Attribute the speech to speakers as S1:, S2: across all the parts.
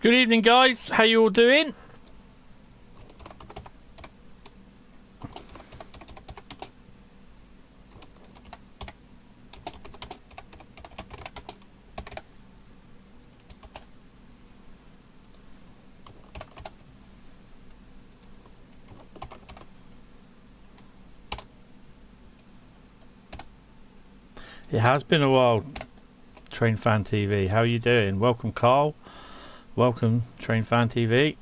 S1: Good evening, guys. How you all doing? It has been a while, Train Fan TV. How are you doing? Welcome, Carl. Welcome, Train Fan TV.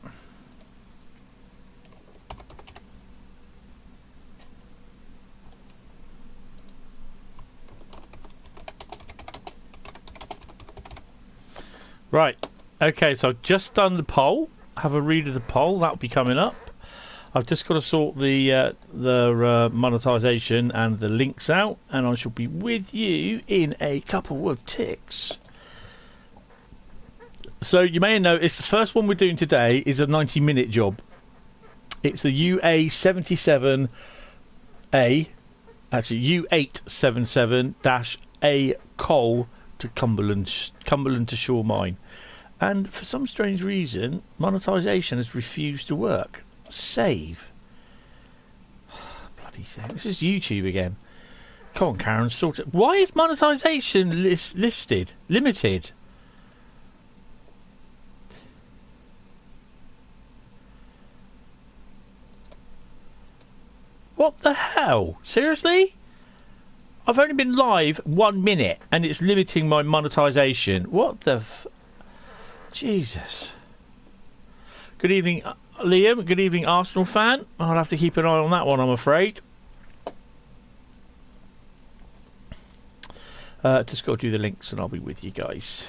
S1: Right. Okay, so I've just done the poll. Have a read of the poll. That'll be coming up. I've just got to sort the monetization and the links out, and I shall be with you in a couple of ticks. So you may have noticed the first one we're doing today is a 90-minute job. It's the UA77A, actually U877-A coal to Cumberland to Shore Mine, and for some strange reason, monetization has refused to work. Save. Bloody thing. This is YouTube again. Come on, Karen, sort it. Why is monetization limited? What the hell? Seriously? I've only been live 1 minute and it's limiting my monetization. What the Jesus. Good evening, Liam. Good evening, Arsenal fan. I'll have to keep an eye on that one, I'm afraid. Just got to do the links and I'll be with you guys.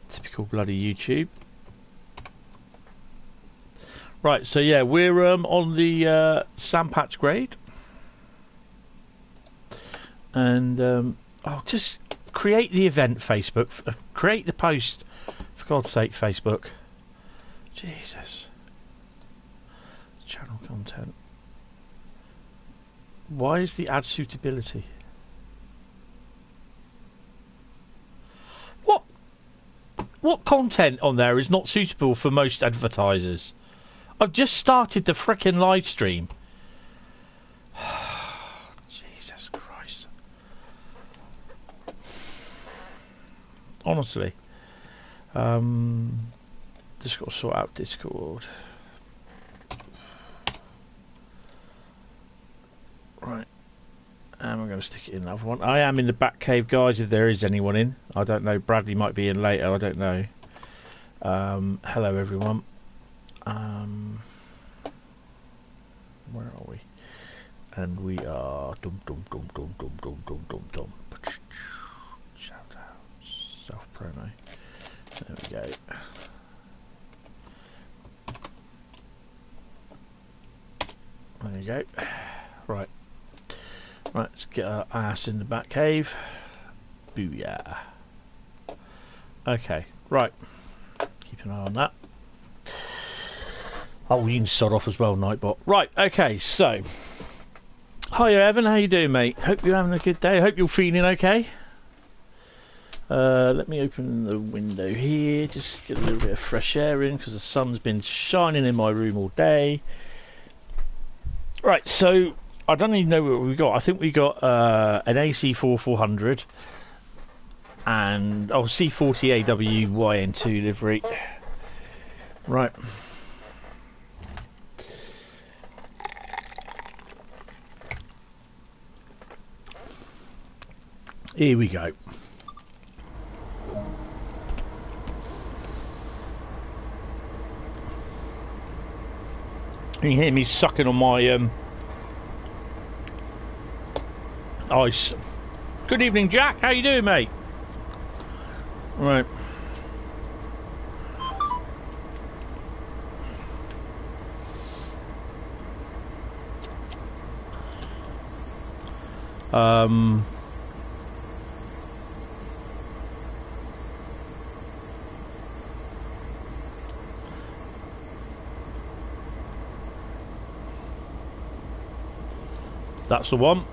S1: Typical bloody YouTube. Right, so yeah, we're on the Sandpatch Grade. And I'll just create the event, Facebook. Create the post. For God's sake, Facebook. Jesus. Channel content. Why is the ad suitability? What content on there is not suitable for most advertisers? I've just started the frickin' live stream. Jesus Christ. Honestly. Just got to sort out Discord. Right. And we're going to stick it in another one. I am in the back cave, guys, if there is anyone in. I don't know. Bradley might be in later. I don't know. Hello, everyone. Where are we? And we are dum. Shout out, self promo. There we go. There you go. Right, let's get our ass in the back cave. Booyah. Okay, right. Keep an eye on that. Oh, you can sod off as well, Nightbot. Right, okay, so. Hiya, Evan. How you doing, mate? Hope you're having a good day. Hope you're feeling okay. Let me open the window here. Just get a little bit of fresh air in because the sun's been shining in my room all day. Right, so I don't even know what we got. I think we got an AC4 400 and C40 AWYN2 livery. Right. Here we go. You can hear me sucking on my ice. Good evening, Jack. How you doing, mate? Right. That's the one.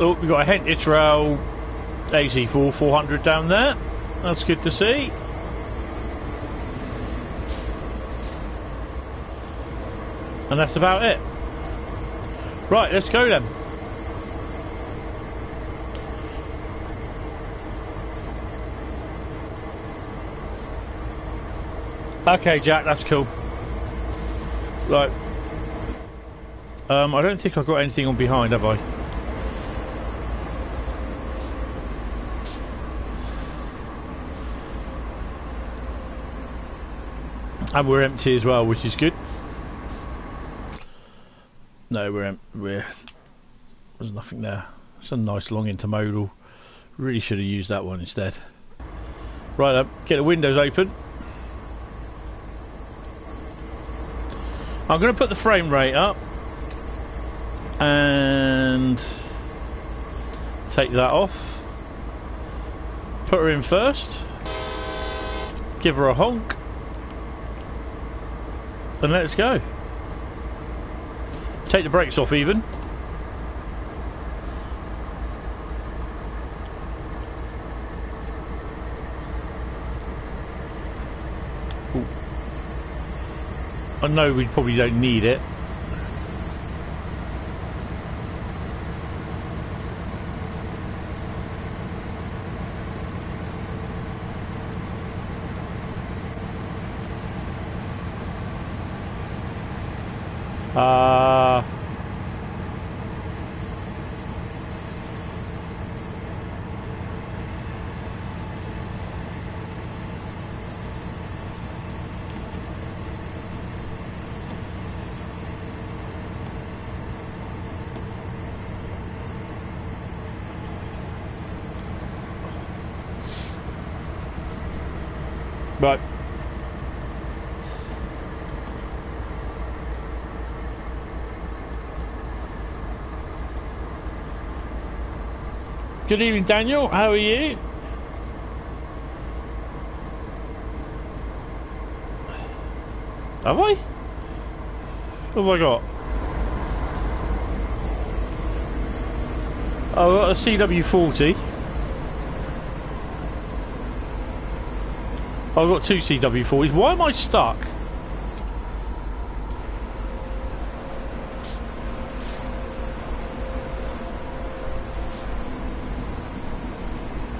S1: Oh, we've got a Hentis Rail AC4 400 down there. That's good to see. And that's about it. Right, let's go then. Okay, Jack, that's cool. Right. I don't think I've got anything on behind, have I? And we're empty as well, which is good. No, there's nothing there. It's a nice long intermodal. Really should have used that one instead. Right then, get the windows open. I'm going to put the frame rate up and take that off. Put her in first. Give her a honk. And let's go. Take the brakes off even. Ooh. I know we probably don't need it. Right. Good evening, Daniel. How are you? Have I? What have I got? Oh, I've got a CW40. I've got two CW40s. Why am I stuck?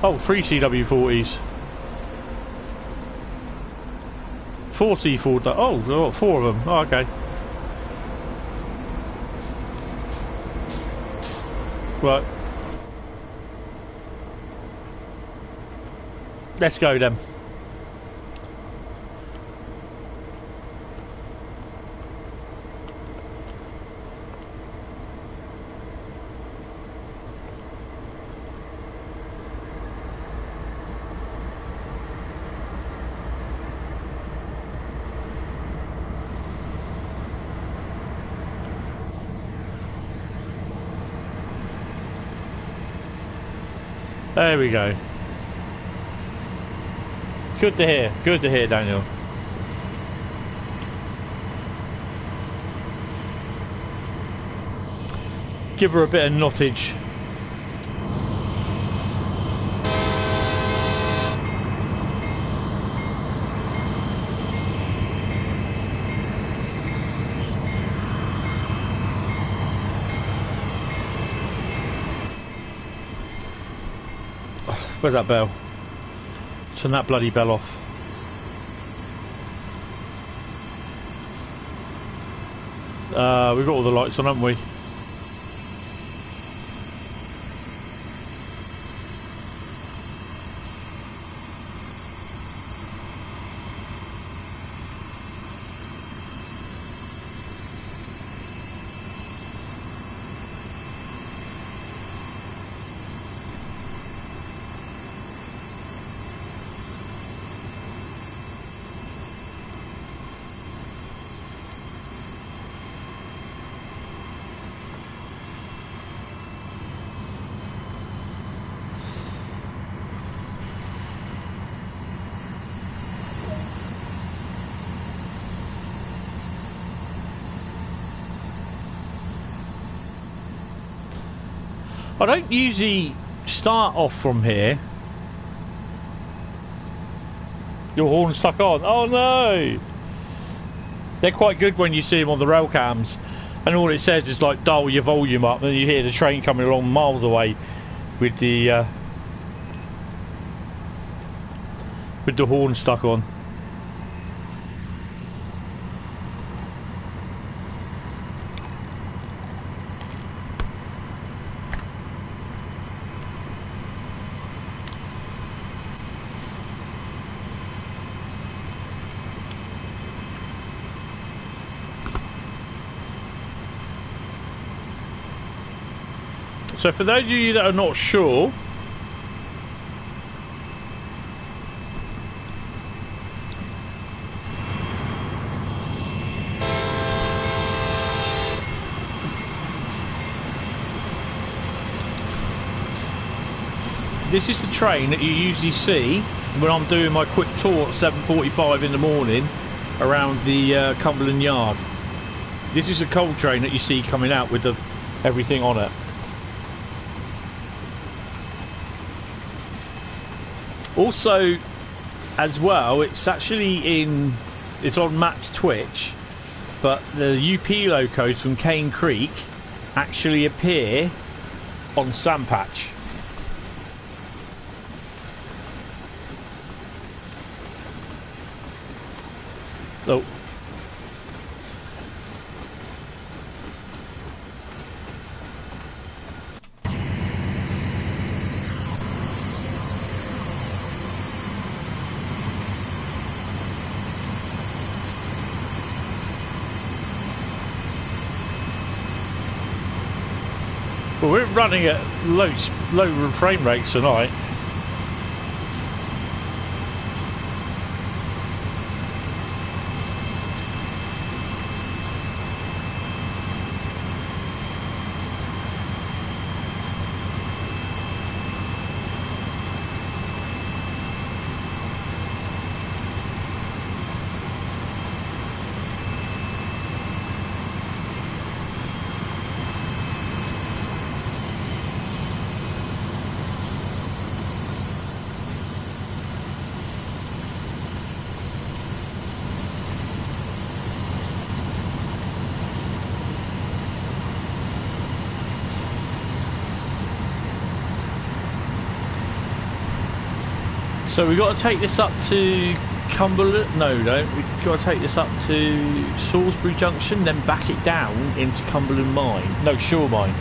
S1: Oh, three CW40s. Four C4. Oh, I've got four of them. Oh, okay. Right. Let's go then. There we go. Good to hear. Good to hear, Daniel. Give her a bit of knottage. Where's that bell? Turn that bloody bell off. We've got all the lights on, haven't we? I don't usually start off from here. Your horn's stuck on. Oh no! They're quite good when you see them on the rail cams, and all it says is like dial your volume up, and you hear the train coming along miles away with the horn stuck on. So for those of you that are not sure, this is the train that you usually see when I'm doing my quick tour at 7:45 in the morning around the Cumberland Yard. This is the coal train that you see coming out with everything on it. Also, as well, it's on Matt's Twitch, but the UP locos from Cane Creek actually appear on Sandpatch. Oh. Well, we're running at low frame rates tonight. So we've got to take this up to Cumberland. No, we don't. We've got to take this up to Salisbury Junction, then back it down into Cumberland Mine. No, Shore Mine.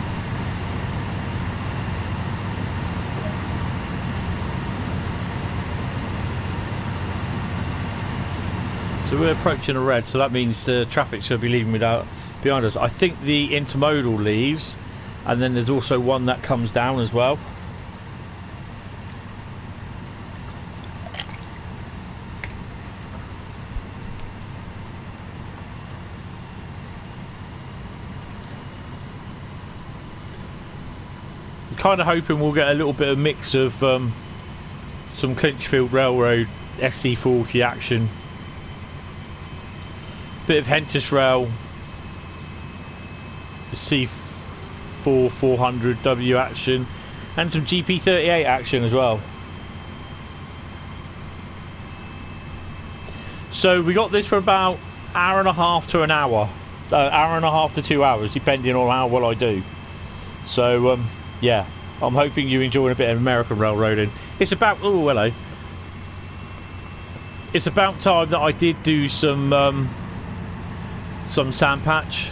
S1: So we're approaching a red, so that means the traffic's going to be leaving behind us. I think the intermodal leaves, and then there's also one that comes down as well. Kind of hoping we'll get a little bit of mix of some Clinchfield Railroad SD40 action, bit of Hentis Rail, C4 400W action, and some GP38 action as well. So we got this for about hour and a half to an hour, hour and a half to 2 hours, depending on how well I do. So yeah, I'm hoping you're enjoying a bit of American railroading. It's about, oh hello, it's about time that I did do some Sandpatch.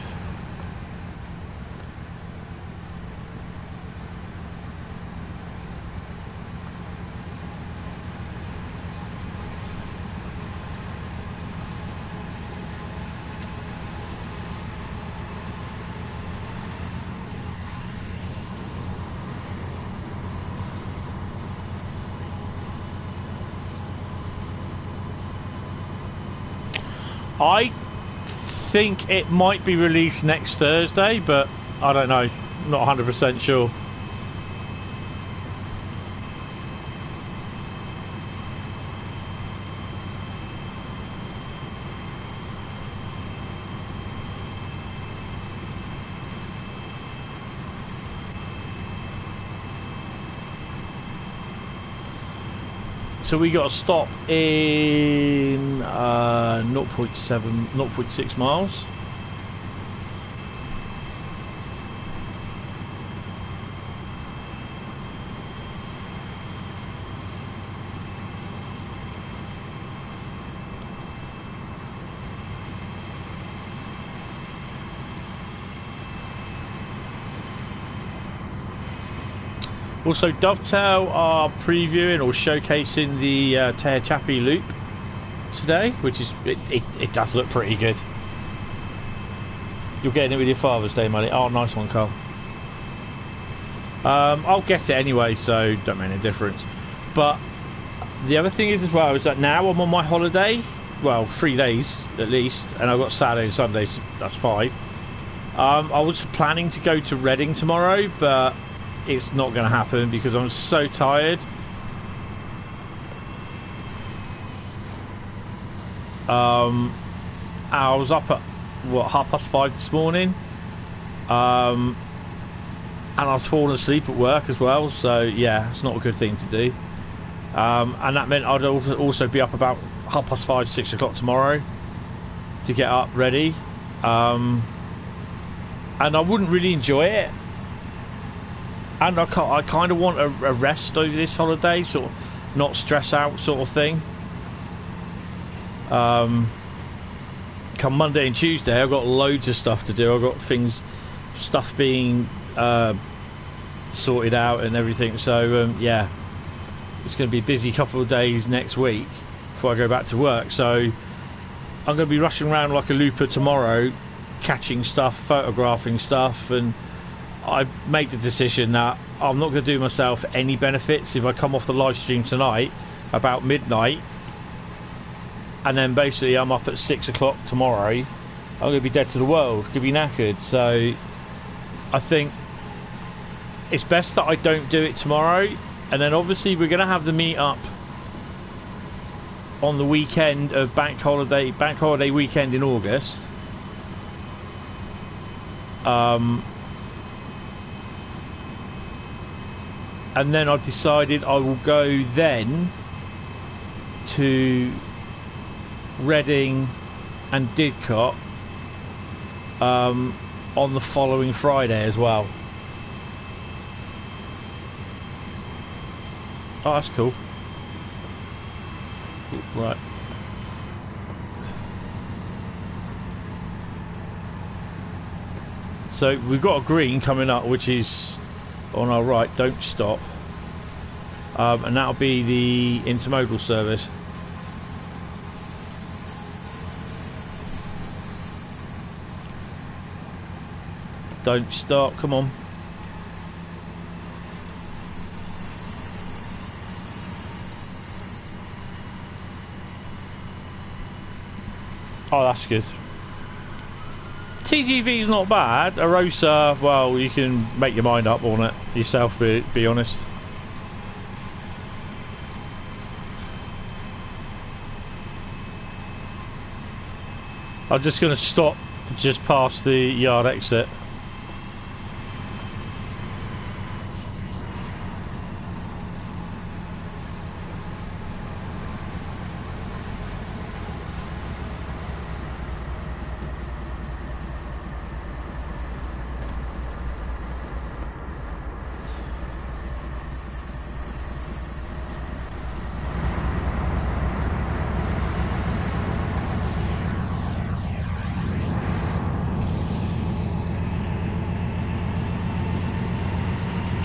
S1: I think it might be released next Thursday, but I don't know, not 100% sure. So we got a stop in 0.6 miles. Also, Dovetail are previewing or showcasing the Te Chapi loop today, which is it does look pretty good. You're getting it with your Father's Day money. Oh, nice one, Carl. I'll get it anyway, so don't make any difference. But the other thing is as well is that now I'm on my holiday. Well, 3 days at least, and I've got Saturday and Sunday, so that's 5. I was planning to go to Reading tomorrow, but it's not going to happen because I'm so tired. I was up at what, 5:30 this morning, and I was falling asleep at work as well. So yeah, it's not a good thing to do. And that meant I'd also be up about 5:30, 6 o'clock tomorrow to get up ready. And I wouldn't really enjoy it. And I kind of want a rest over this holiday, sort of not stress out sort of thing. Come Monday and Tuesday, I've got loads of stuff to do. I've got stuff being sorted out and everything. So yeah, it's going to be a busy couple of days next week before I go back to work. So I'm going to be rushing around like a looper tomorrow, catching stuff, photographing stuff, and I've made the decision that I'm not going to do myself any benefits if I come off the live stream tonight about midnight, and then basically I'm up at 6 o'clock tomorrow. I'm going to be dead to the world, going to be knackered. So I think it's best that I don't do it tomorrow. And then obviously we're going to have the meet up on the weekend of bank holiday weekend in August. And then I've decided I will go then to Reading and Didcot on the following Friday as well. Oh, that's cool. Right. So we've got a green coming up, which is on our right. Don't stop. And that'll be the intermodal service. Don't stop, come on. Oh, that's good. TGV is not bad. Arosa, well, you can make your mind up on it yourself, be honest. I'm just going to stop just past the yard exit.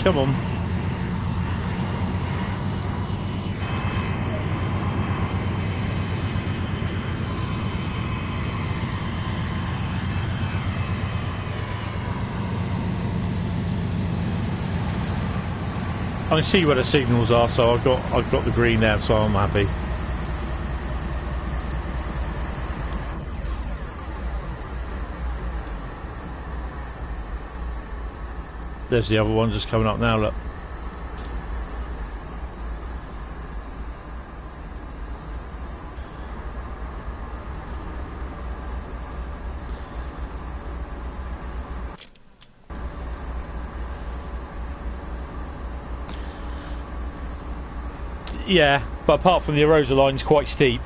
S1: Come on. I can see where the signals are, so I've got the green there, so I'm happy. There's the other one just coming up now, look. Yeah, but apart from the erosion line's quite steep.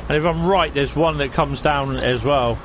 S1: And if I'm right, there's one that comes down as well.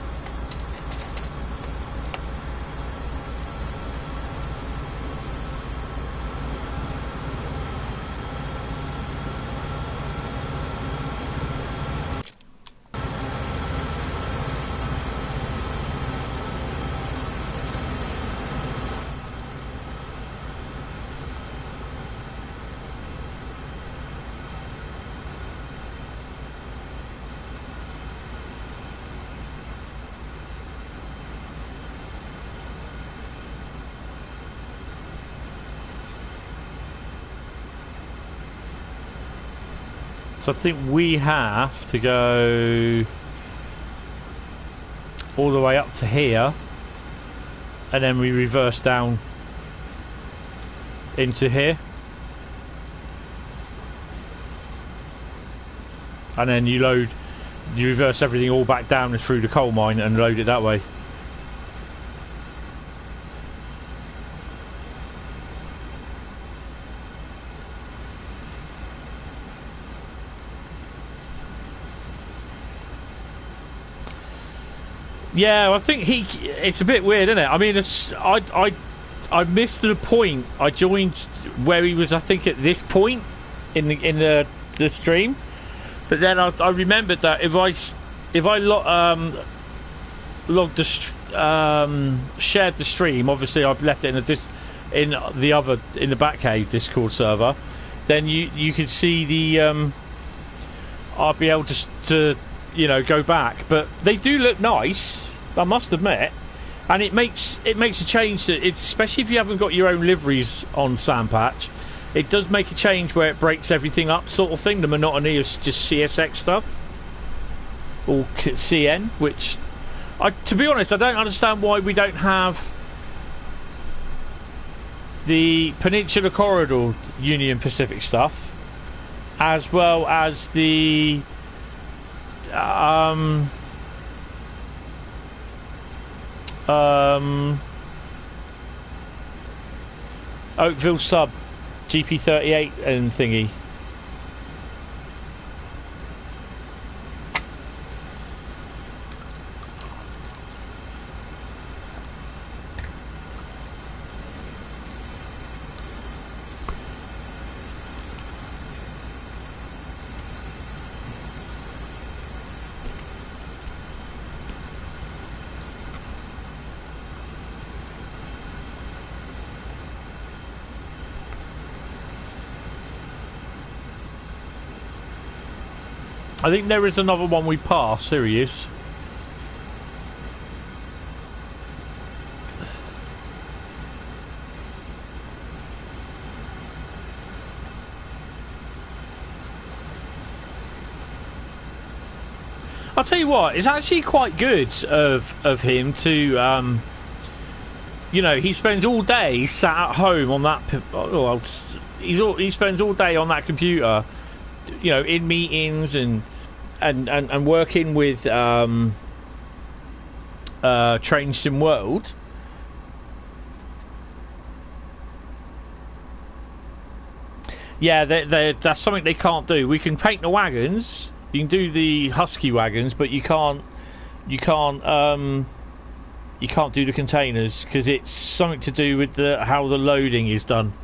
S1: So I think we have to go all the way up to here, and then we reverse down into here, and then you reverse everything all back down and through the coal mine and load it that way. Yeah, I think it's a bit weird, isn't it? I mean, I missed the point. I joined where he was, I think, at this point in the stream, but then I remembered that if I shared the stream, obviously I've left it in the Batcave Discord server, then you could see the I'd be able to go back. But they do look nice, I must admit, and it makes a change. Especially if you haven't got your own liveries on Sandpatch, it does make a change where it breaks everything up, sort of thing. The monotony of just CSX stuff or CN, which, to be honest, I don't understand why we don't have the Peninsula Corridor Union Pacific stuff, as well as the Oakville sub GP38 and thingy. I think there is another one we passed. Here he is. I'll tell you what, it's actually quite good of him to, he spends all day sat at home on that. He spends all day on that computer, in meetings and working with Train Sim World. Yeah, that's something they can't do. We can paint the wagons. You can do the Husky wagons, but you can't do the containers because it's something to do with how the loading is done.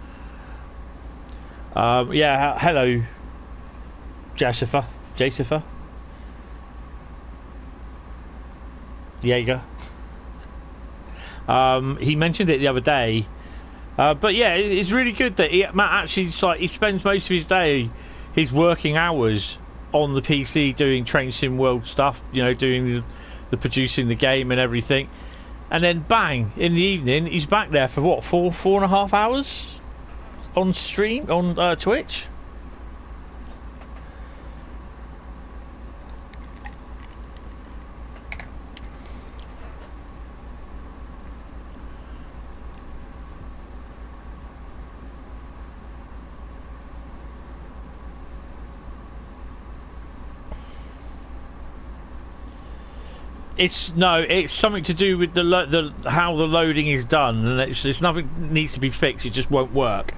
S1: Yeah, hello, Jessica. Jaeger. He mentioned it the other day, but yeah, it's really good that Matt actually he spends most of his day, his working hours, on the PC doing Train Sim World stuff. Doing the producing the game and everything, and then bang, in the evening he's back there for what, 4.5 hours on stream on Twitch. It's something to do with the how the loading is done, and it's nothing needs to be fixed. It just won't work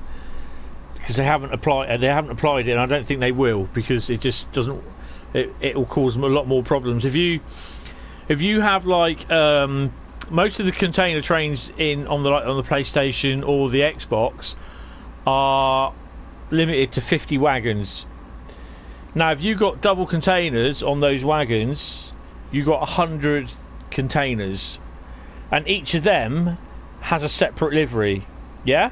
S1: because they haven't applied it, and I don't think they will, because it just doesn't. It will cause them a lot more problems. If you have like most of the container trains on the PlayStation or the Xbox are limited to 50 wagons. Now, if you've got double containers on those wagons, you've got 100 containers, and each of them has a separate livery. Yeah?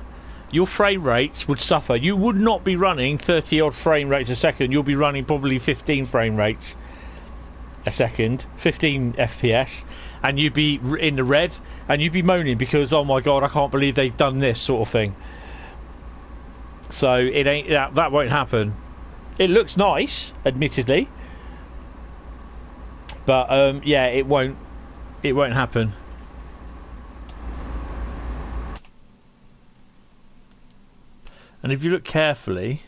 S1: Your frame rates would suffer. You would not be running 30 odd frame rates a second. You'll be running probably 15 frame rates a second, 15 FPS, and you'd be in the red, and you'd be moaning because, oh my god, I can't believe they've done this sort of thing. So it ain't that won't happen. It looks nice, admittedly, but yeah, it won't happen. And if you look carefully,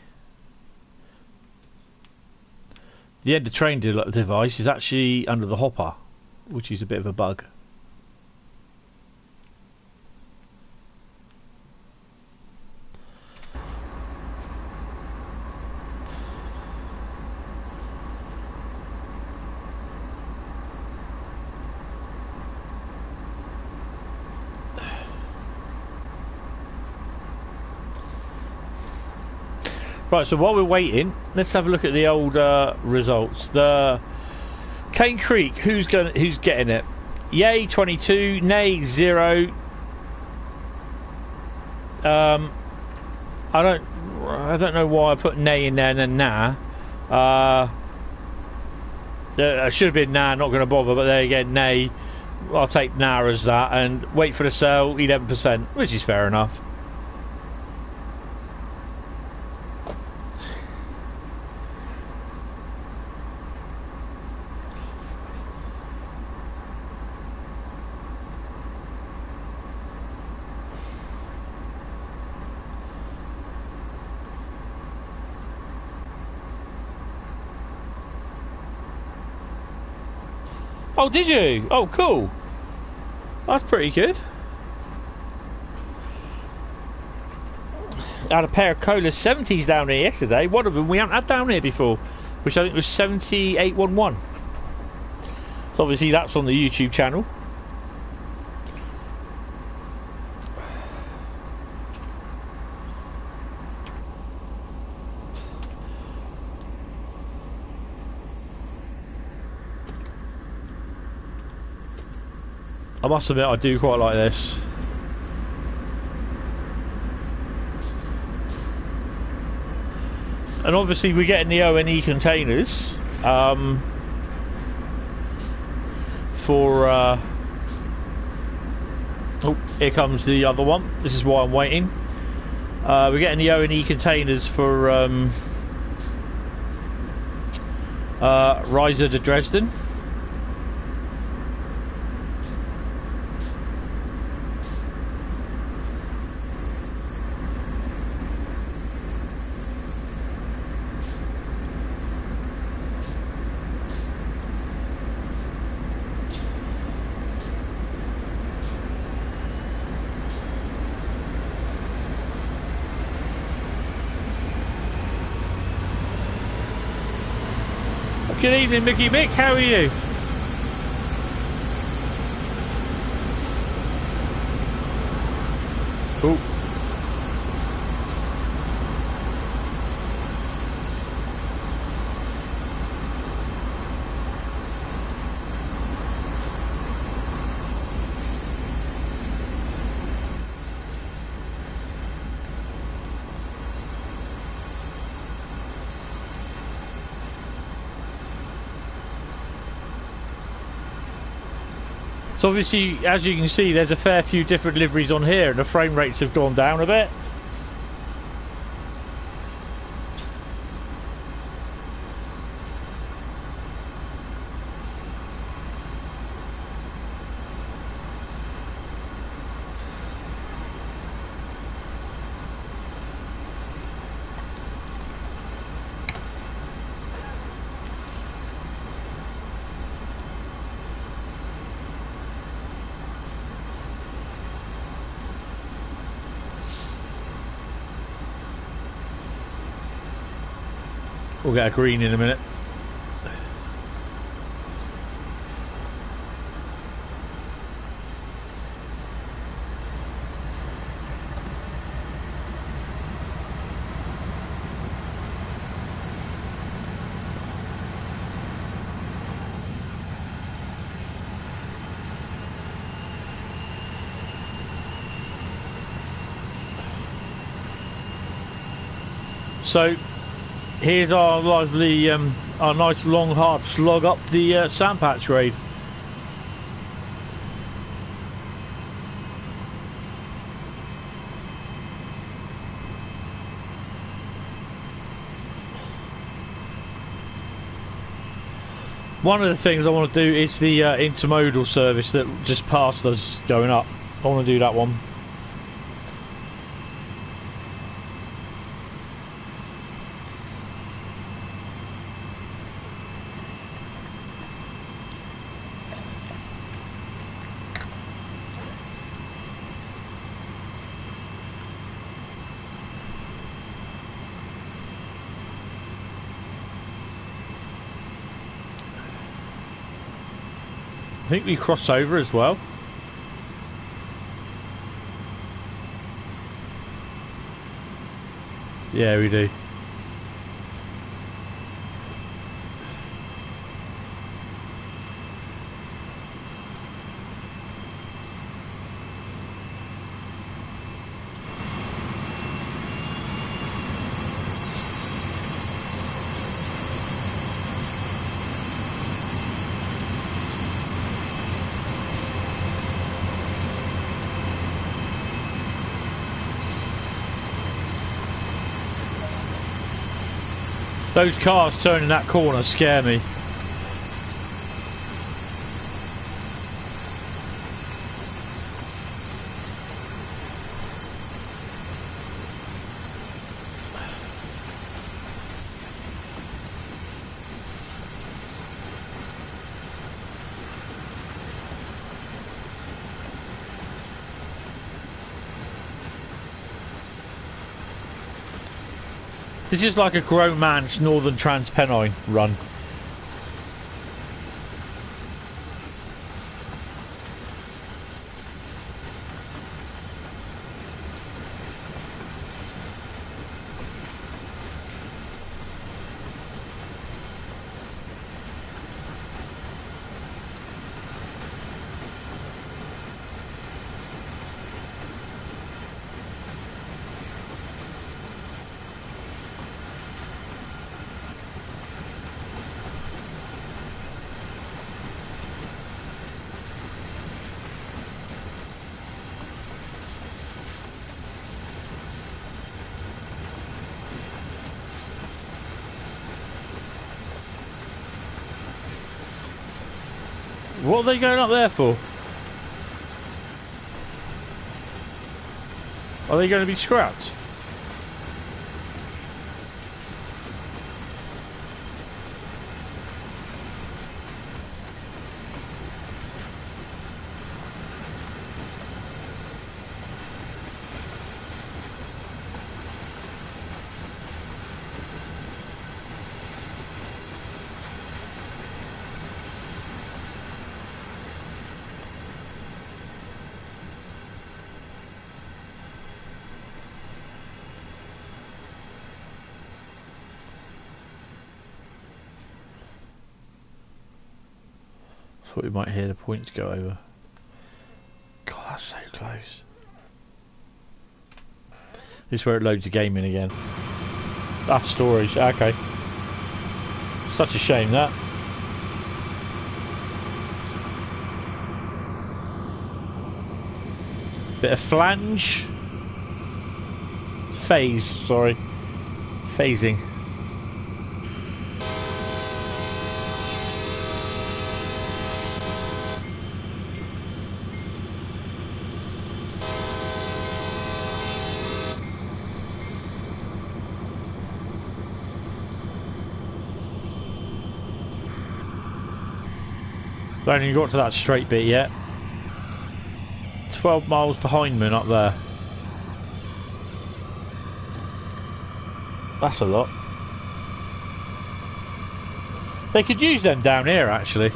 S1: the end of train device is actually under the hopper, which is a bit of a bug. Right, so while we're waiting, let's have a look at the old results. The Cane Creek, who's getting it? Yay 22, nay 0. I don't know why I put nay in there and then nah. I should have been nah, not going to bother, but there again, nay. I'll take nah as that, and wait for the sale 11%, which is fair enough. Oh, did you? Oh, cool. That's pretty good. I had a pair of Cola 70s down here yesterday. One of them we haven't had down here before, which I think was 7811. So obviously that's on the YouTube channel. I must admit, I do quite like this. And obviously we're getting the O&E containers for oh, here comes the other one. This is why I'm waiting. We're getting the O&E containers for Riser to Dresden. Good evening, Mickey Mick. How are you? Oh. So obviously, as you can see, there's a fair few different liveries on here, and the frame rates have gone down a bit. We'll get a green in a minute. So here's our lively, our nice long hard slog up the Sandpatch Grade. One of the things I want to do is the intermodal service that just passed us going up. I want to do that one. I think we cross over as well. Yeah, we do. Those cars turning that corner scare me. This is like a grown man's Northern Transpennine run. What are they going up there for? Are they going to be scrapped? Thought we might hear the points go over. God, that's so close. This is where it loads the game in again. Ah, storage. Okay. Such a shame that. Bit of flange. Phase, sorry. Phasing. Don't even got to that straight bit yet. 12 miles to Hindman up there. That's a lot. They could use them down here, actually.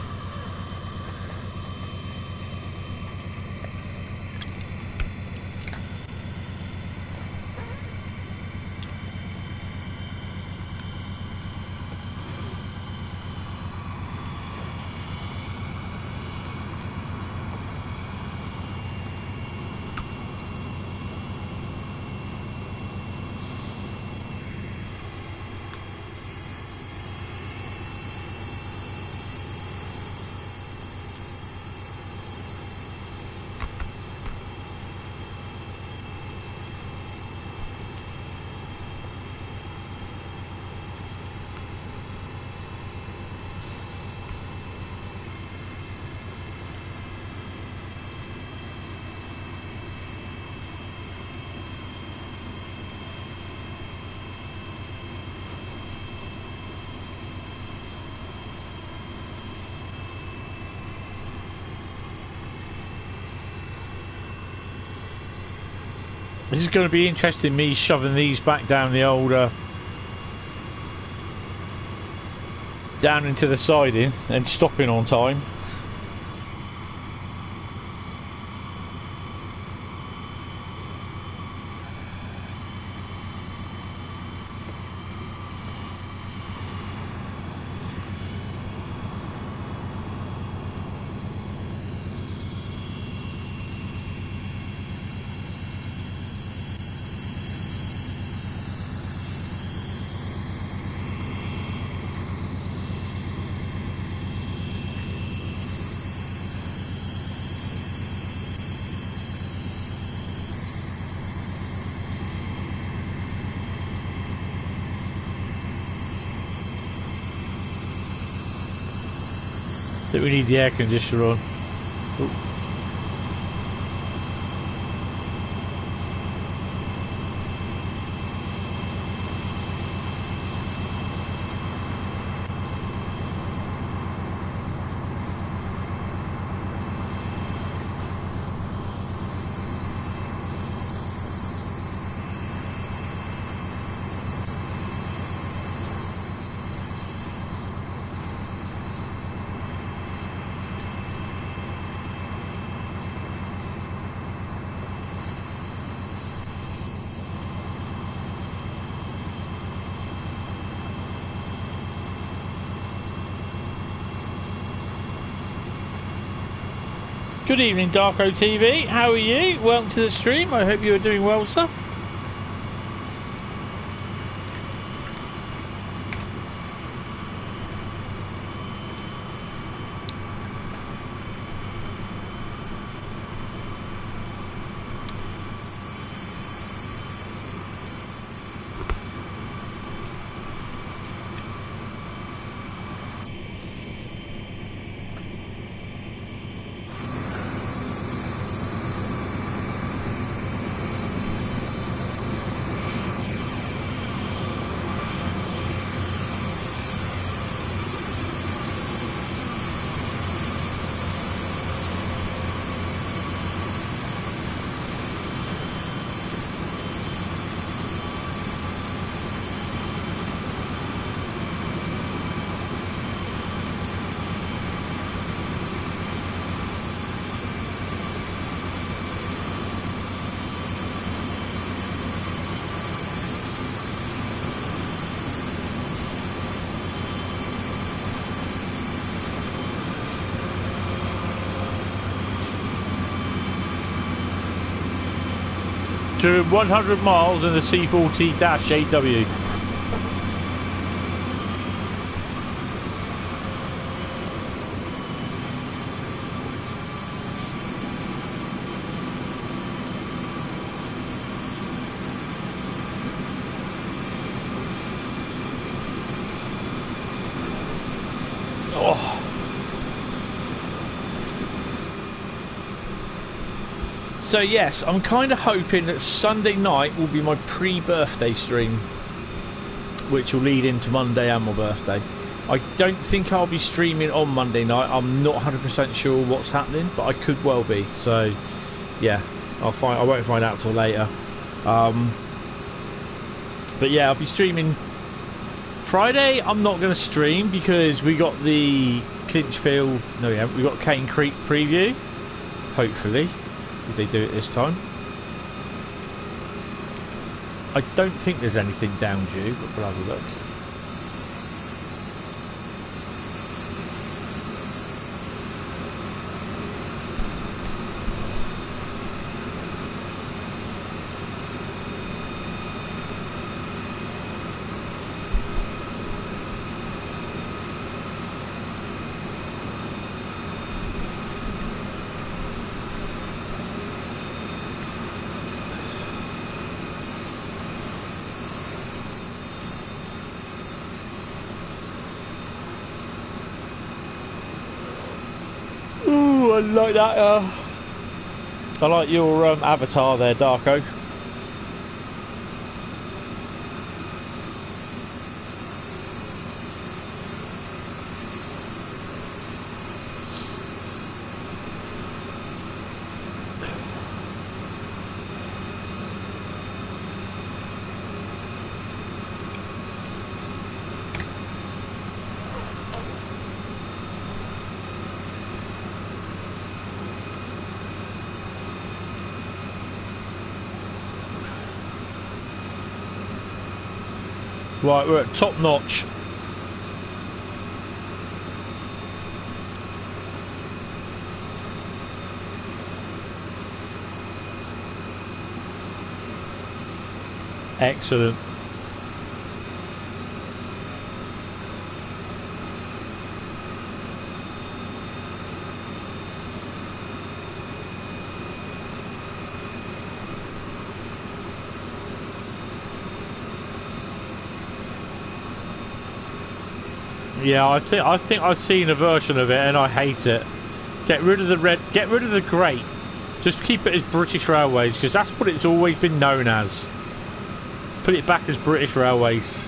S1: This is going to be interesting, me shoving these back down the old down into the siding and stopping on time. I think we need the air conditioner on. Ooh. Good evening, Darko TV. How are you? Welcome to the stream. I hope you are doing well, sir. To 100 miles in the C40-8W. So yes, I'm kind of hoping that Sunday night will be my pre-birthday stream, which will lead into Monday and my birthday. I don't think I'll be streaming on Monday night. I'm not 100% sure what's happening, but I could well be. So yeah, I won't find out till later. But yeah, I'll be streaming Friday, I'm not going to stream because we got the Clinchfield. No, we haven't. We got Cane Creek preview. Hopefully, if they do it this time. I don't think there's anything down due, but we'll have a look. I like that. I like your avatar there, Darko. Right, we're at top notch. Excellent. Yeah, I think I've seen a version of it and I hate it. Get rid of the red, get rid of the grate. Just keep it as British Railways because that's what it's always been known as. Put it back as British Railways.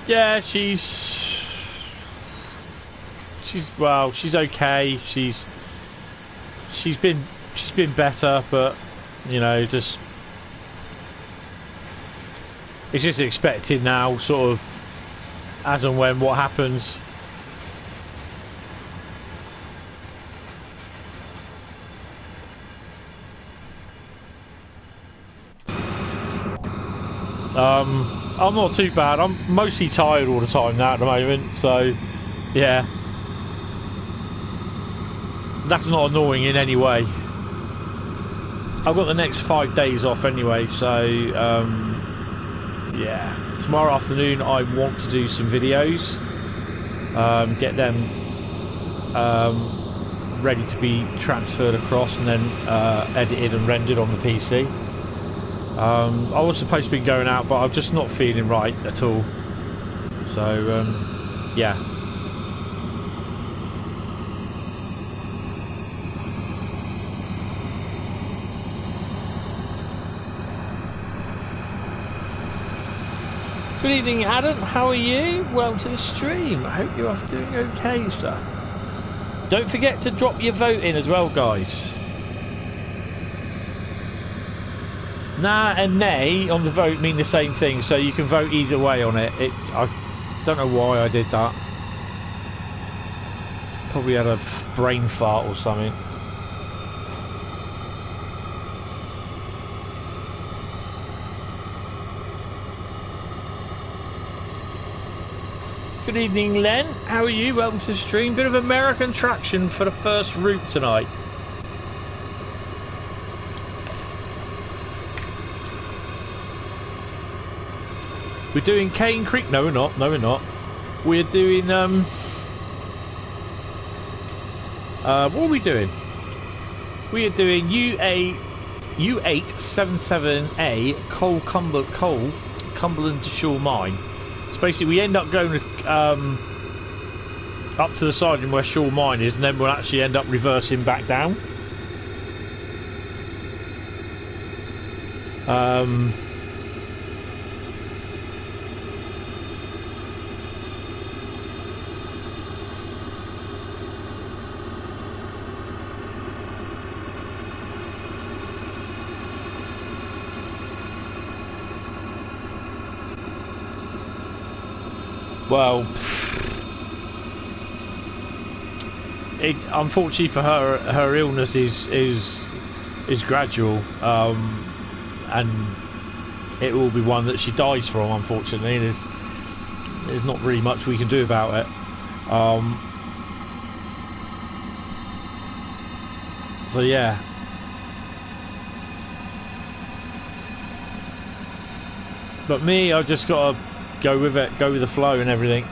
S1: Yeah, she's well, she's okay. She's been better, but you know, it's just expected now, sort of as and when what happens. I'm not too bad. I'm mostly tired all the time now at the moment, so yeah. That's not annoying in any way. I've got the next 5 days off anyway, so yeah. Tomorrow afternoon I want to do some videos, get them ready to be transferred across and then edited and rendered on the PC. I was supposed to be going out, but I'm just not feeling right at all. So, yeah. Good evening, Adam. How are you? Welcome to the stream. I hope you are doing okay, sir. Don't forget to drop your vote in as well, guys. Nah and nay on the vote mean the same thing, so you can vote either way on it. I don't know why I did that. Probably had a brain fart or something. Good evening, Len. How are you? Welcome to the stream. Bit of American traction for the first route tonight. We're doing Cane Creek. No, we're not. No, we're not. We're doing what are we doing? We are doing U877A Cumberland to Shore Mine. So basically, we end up going up to the side in where Shore Mine is, and then we'll actually end up reversing back down. Well, unfortunately for her, her illness is gradual, and it will be one that she dies from. Unfortunately, there's not really much we can do about it. So yeah. But me, I've just got to go with it, go with the flow and everything.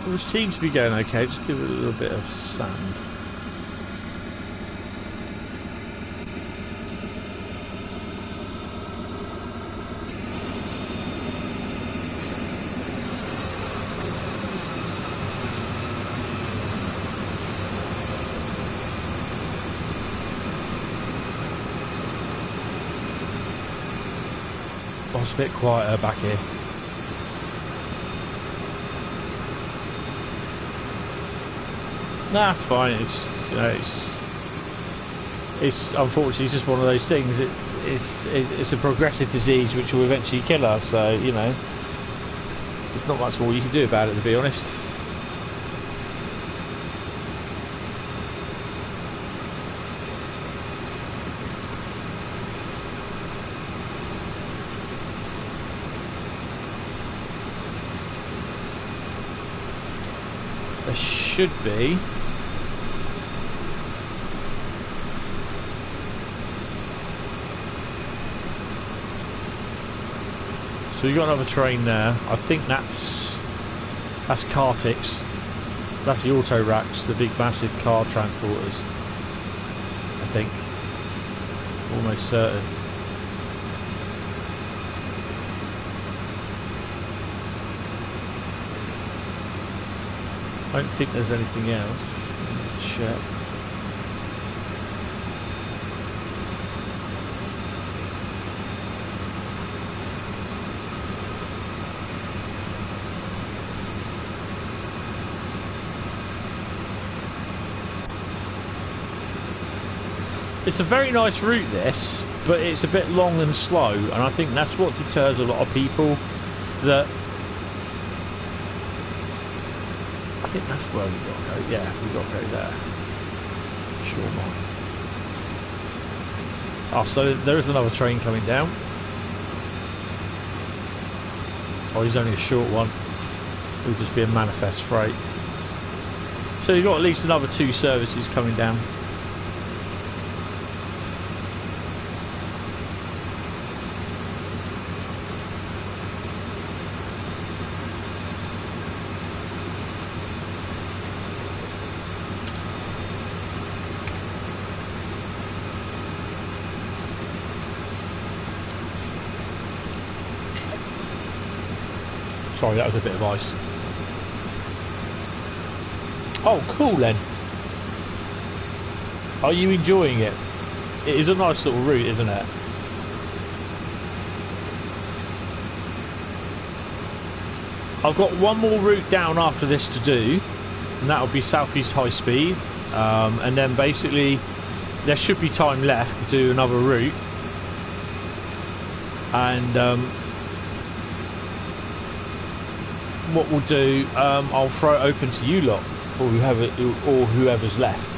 S1: Well, it seems to be going okay. Just give it a little bit of sand. It's a bit quieter back here. Nah, it's fine. It's you know, it's unfortunately it's just one of those things. It's a progressive disease which will eventually kill her. So you know, there's not much more you can do about it, to be honest. Should be so you got another train there. I think that's Cartix. That's the auto racks, the big massive car transporters. I think, almost certain. I don't think there's anything else. Check. It's a very nice route, this, but it's a bit long and slow, and I think that's what deters a lot of people. That I think that's where we've got to go. Yeah, we've got to go there. Sure, mine. Oh, so there is another train coming down. Oh, he's only a short one. It'll just be a manifest freight. So you've got at least another 2 services coming down. Sorry, that was a bit of ice. Oh, cool then. Are you enjoying it? It is a nice little route, isn't it? I've got one more route down after this to do, and that'll be Southeast High Speed, and then basically there should be time left to do another route, and what we'll do, I'll throw it open to you lot, or whoever's left.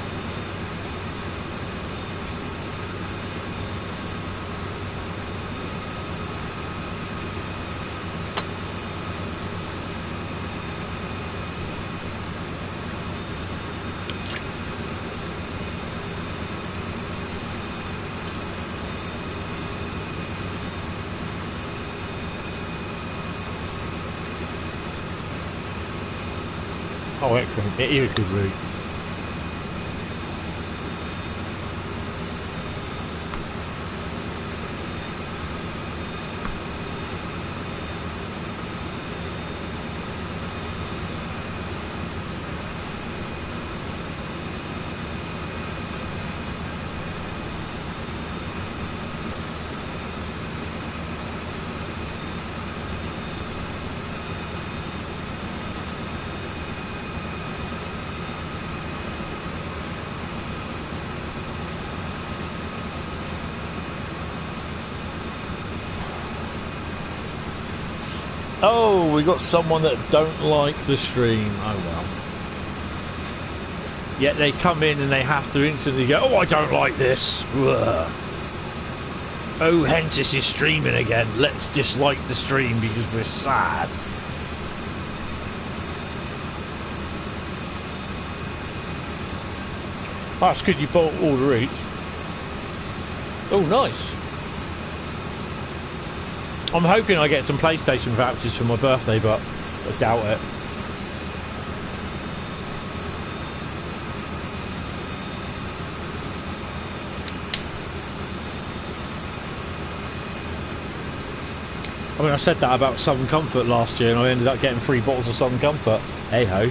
S1: Oh, excellent. It is a good route. Oh, we got someone that don't like the stream. Oh well. Yet they come in and they have to instantly go, oh, I don't like this. Ugh. Oh, Hentis is streaming again. Let's dislike the stream because we're sad. Oh, that's good you bought all the routes. Oh, nice. I'm hoping I get some PlayStation vouchers for my birthday, but I doubt it. I mean, I said that about Southern Comfort last year and I ended up getting 3 bottles of Southern Comfort. Hey ho.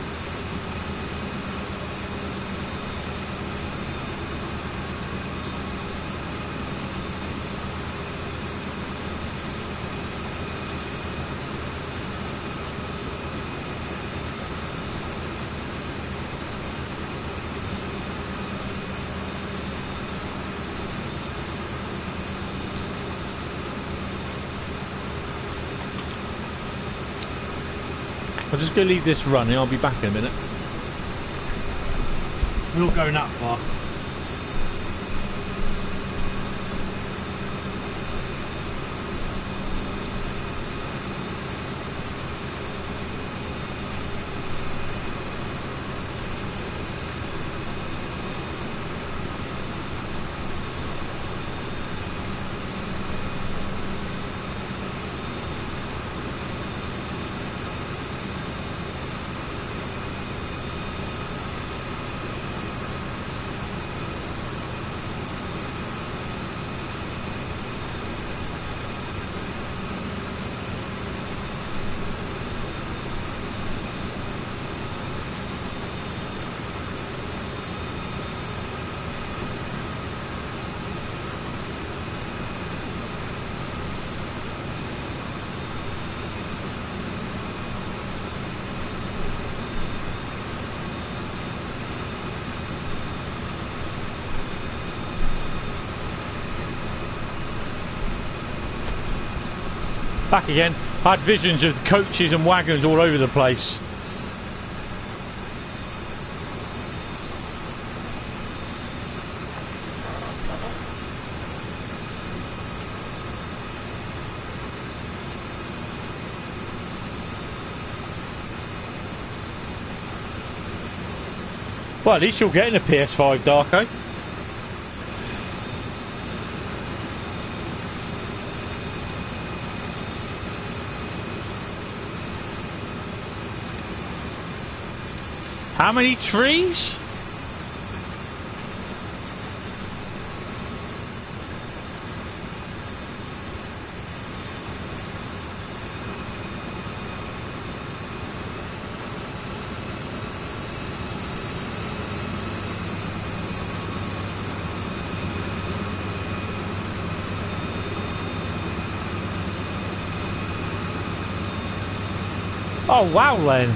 S1: I'm just going to leave this running, I'll be back in a minute. We're not going that far. Back again. I had visions of coaches and wagons all over the place. Well, at least you're getting a PS5, Darko. How many trees? Oh wow, then.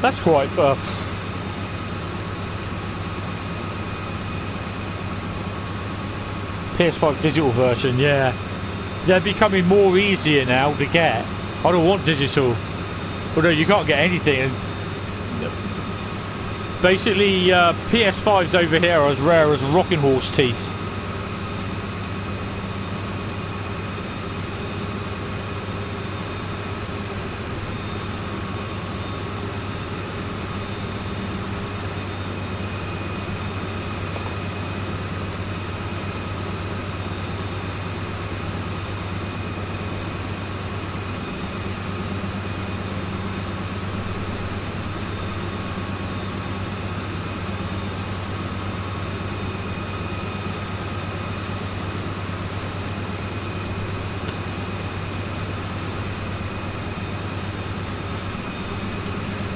S1: That's quite. PS5 digital version, yeah. They're becoming more easier now to get. I don't want digital. Although you can't get anything. Basically, PS5s over here are as rare as rocking horse teeth.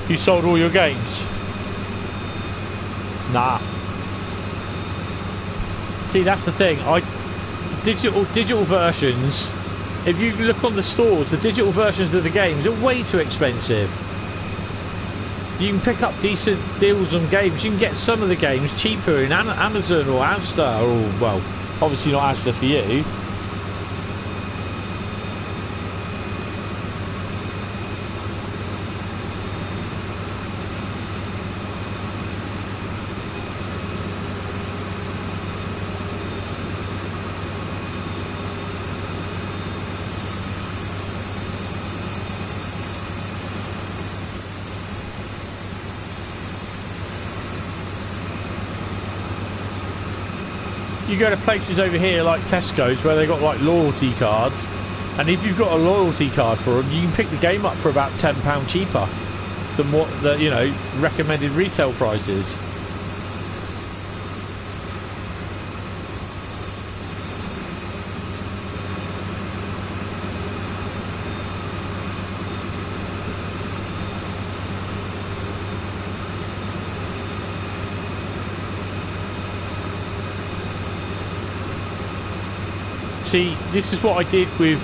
S1: You sold all your games? Nah. See, that's the thing. Digital versions. If you look on the stores, the digital versions of the games are way too expensive. You can pick up decent deals on games. You can get some of the games cheaper in Amazon or Asda, or well, obviously not Asda for you. You go to places over here like Tesco's where they got like loyalty cards, and if you've got a loyalty card for them, you can pick the game up for about £10 cheaper than what the, you know, recommended retail price is. See, this is what I did with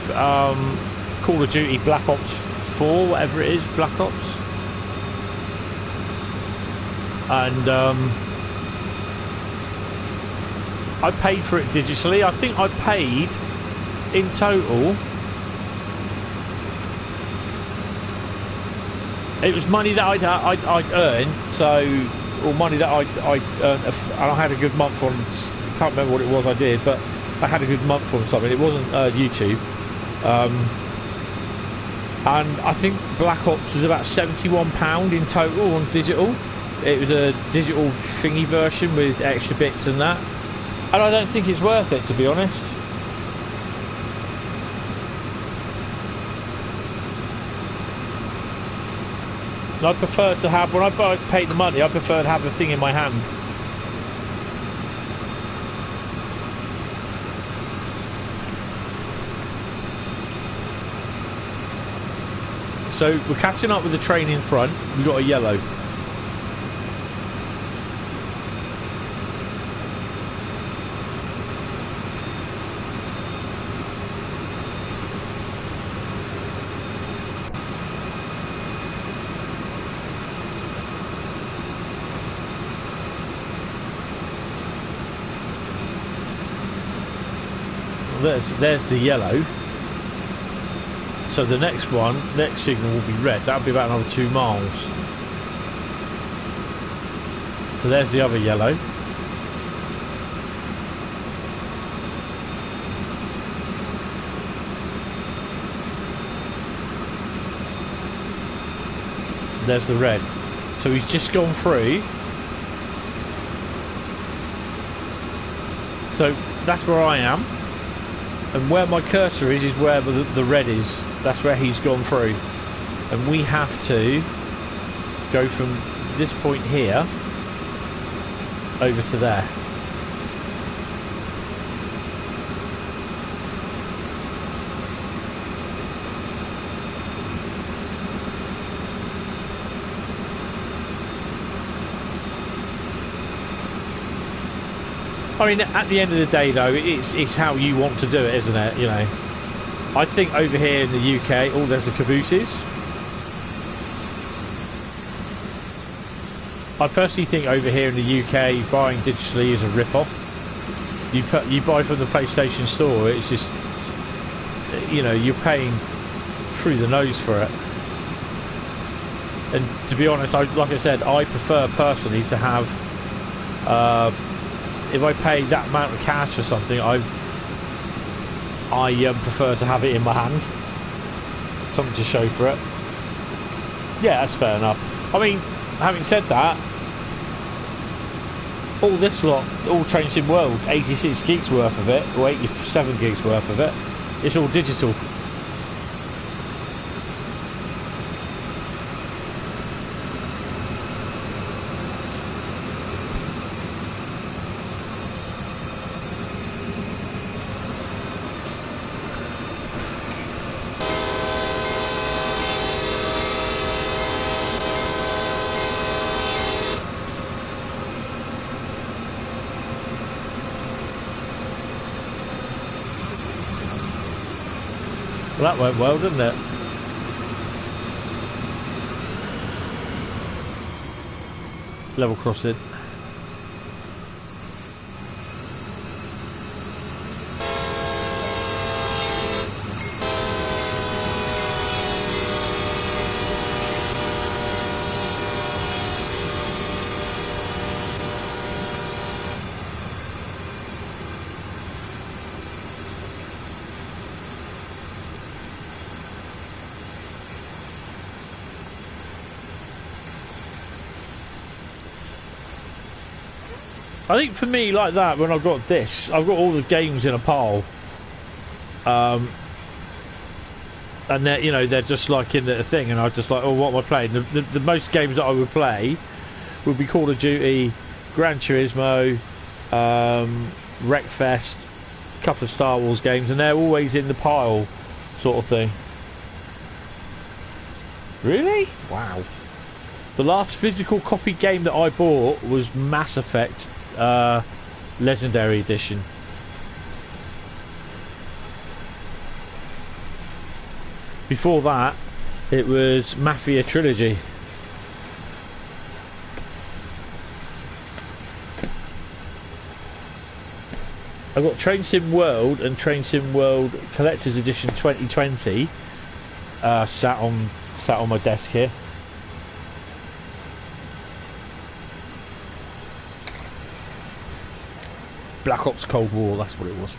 S1: Call of Duty Black Ops 4, whatever it is, Black Ops. And I paid for it digitally. I think I paid in total, it was money that I'd earned, so, or money that I'd earned, and I had a good month on, can't remember what it was I did, but I had a good month on something. It wasn't YouTube, and I think Black Ops was about £71 in total on digital. It was a digital thingy version with extra bits and that, and I don't think it's worth it, to be honest. And I preferred to have, when I paid the money, I preferred to have the thing in my hand. So we're catching up with the train in front. We've got a yellow. Well, there's the yellow. So the next signal will be red. That'll be about another 2 miles. So there's the other yellow. There's the red. So he's just gone through. So that's where I am. And where my cursor is where the red is. That's where he's gone through, and we have to go from this point here over to there. I mean, at the end of the day, though, it's how you want to do it, isn't it? You know. I think over here in the UK, there's the cabooses. I personally think over here in the UK, buying digitally is a rip-off. You buy from the PlayStation Store, it's just, you know, you're paying through the nose for it. And to be honest, like I said, I prefer personally to have, if I pay that amount of cash for something, I prefer to have it in my hand, something to show for it. Yeah, that's fair enough. I mean, having said that, all this lot, all Train Sim World, 86 gigs worth of it, or 87 gigs worth of it, it's all digital. Well, that went well, didn't it? Level crossing. I think for me, like that, when I've got this, I've got all the games in a pile, and they're, you know, they're just like in the thing, and I'm just like, oh, what am I playing? The most games that I would play would be Call of Duty, Gran Turismo, Wreckfest, a couple of Star Wars games, and they're always in the pile, sort of thing. Really? Wow. The last physical copy game that I bought was Mass Effect Legendary Edition. Before that, it was Mafia Trilogy. I've got Train Sim World and Train Sim World Collector's Edition 2020 sat on my desk here. Black Ops Cold War, that's what it was.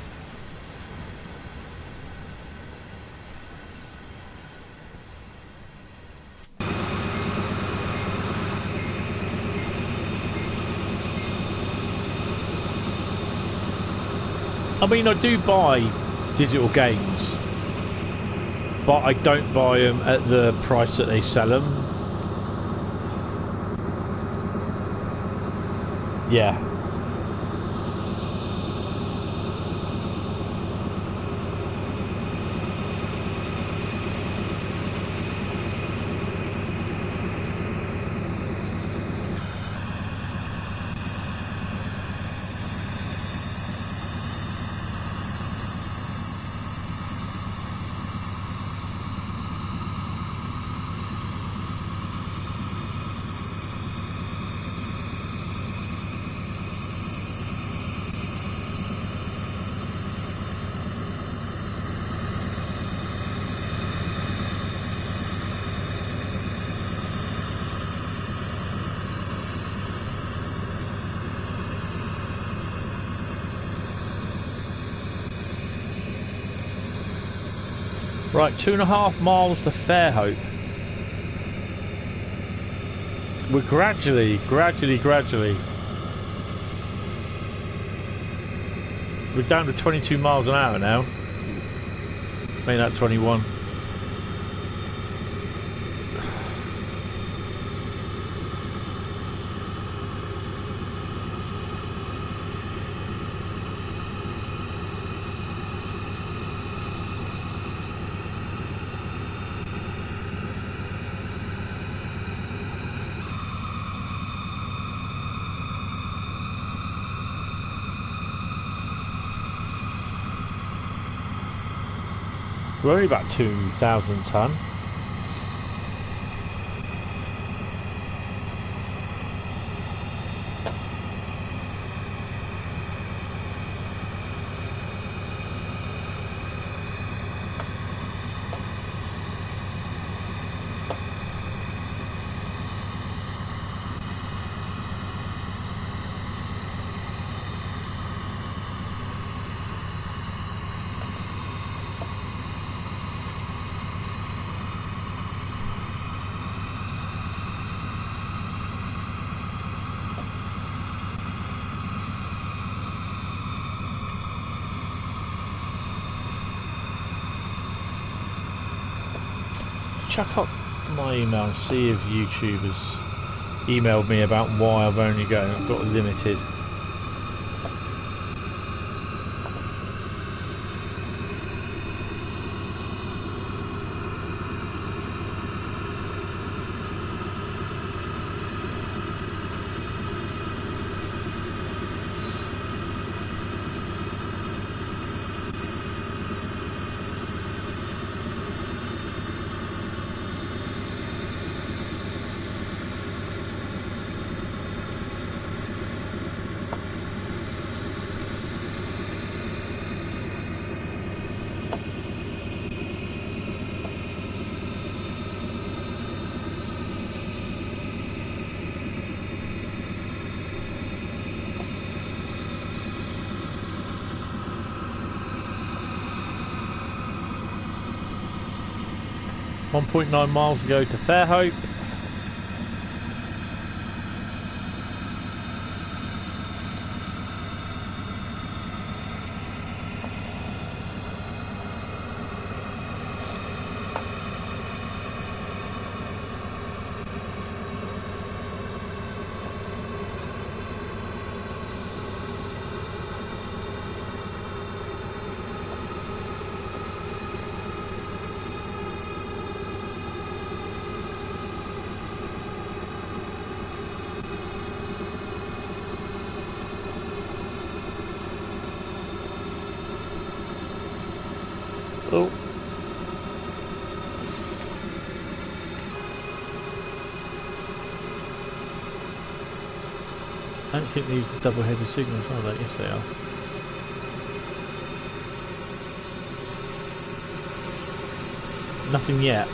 S1: I mean, I do buy digital games, but I don't buy them at the price that they sell them. Yeah. Right, 2.5 miles to Fairhope. We're gradually. We're down to 22 miles an hour now. Make that 21. We're only about 2,000 ton. chuck up my email and see if YouTube has emailed me about why I've got limited. .9 miles to go to Fairhope. Oh. I don't think these are double-headed signals, are they? Yes, they are. Nothing yet.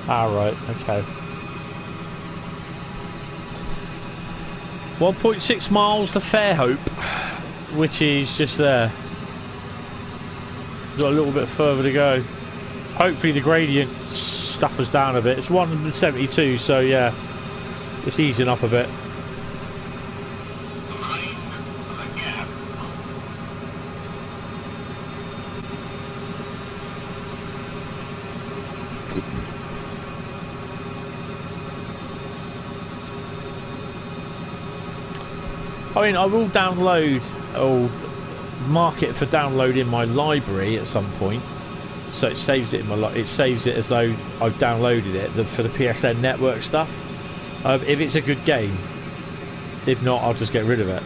S1: Ah, right, okay. 1.6 miles to Fairhope, which is just there. Got a little bit further to go. Hopefully the gradient stuff us down a bit. It's 172, so yeah, it's easing up a bit. I mean, I will download or mark it for download in my library at some point, so it saves it in my it saves it as though I've downloaded it for the PSN network stuff. If it's a good game, if not, I'll just get rid of it.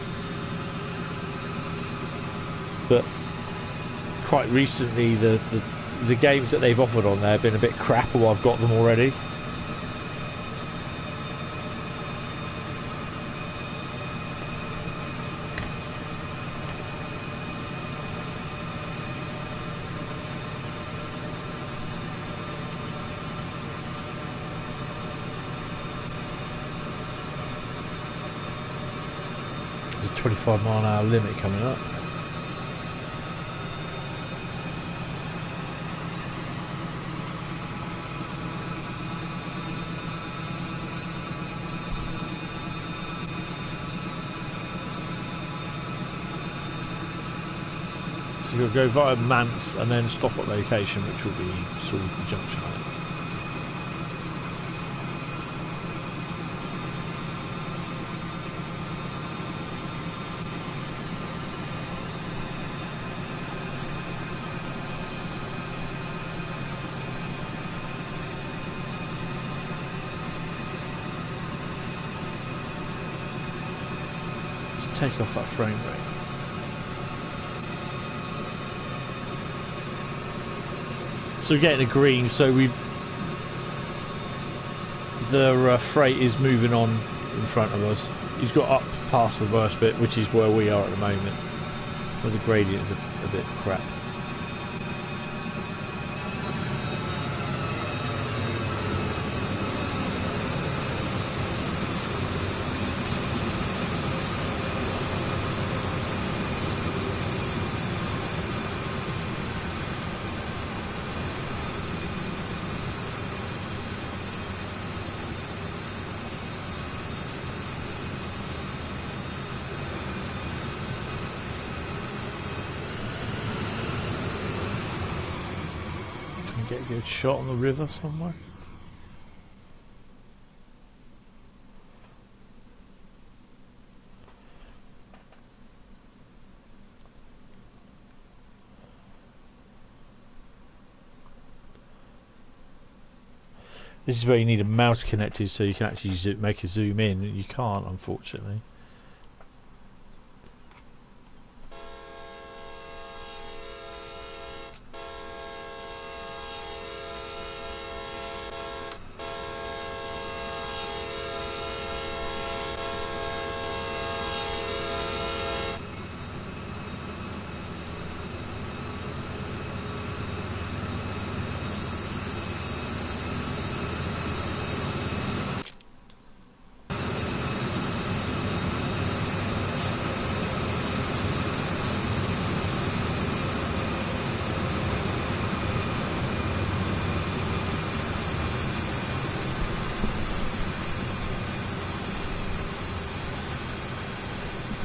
S1: But quite recently, the games that they've offered on there have been a bit crap, or I've got them already. There's a 25-mile-an-hour limit coming up. So you'll go via Mance and then stop at location, which will be Salisbury Junction. take off that frame rate. So we're getting a green, so the freight is moving on in front of us. He's got up past the worst bit, which is where we are at the moment, where the gradient is a bit crap. Get a good shot on the river somewhere. This is where you need a mouse connected so you can actually make a zoom in. You can't, unfortunately.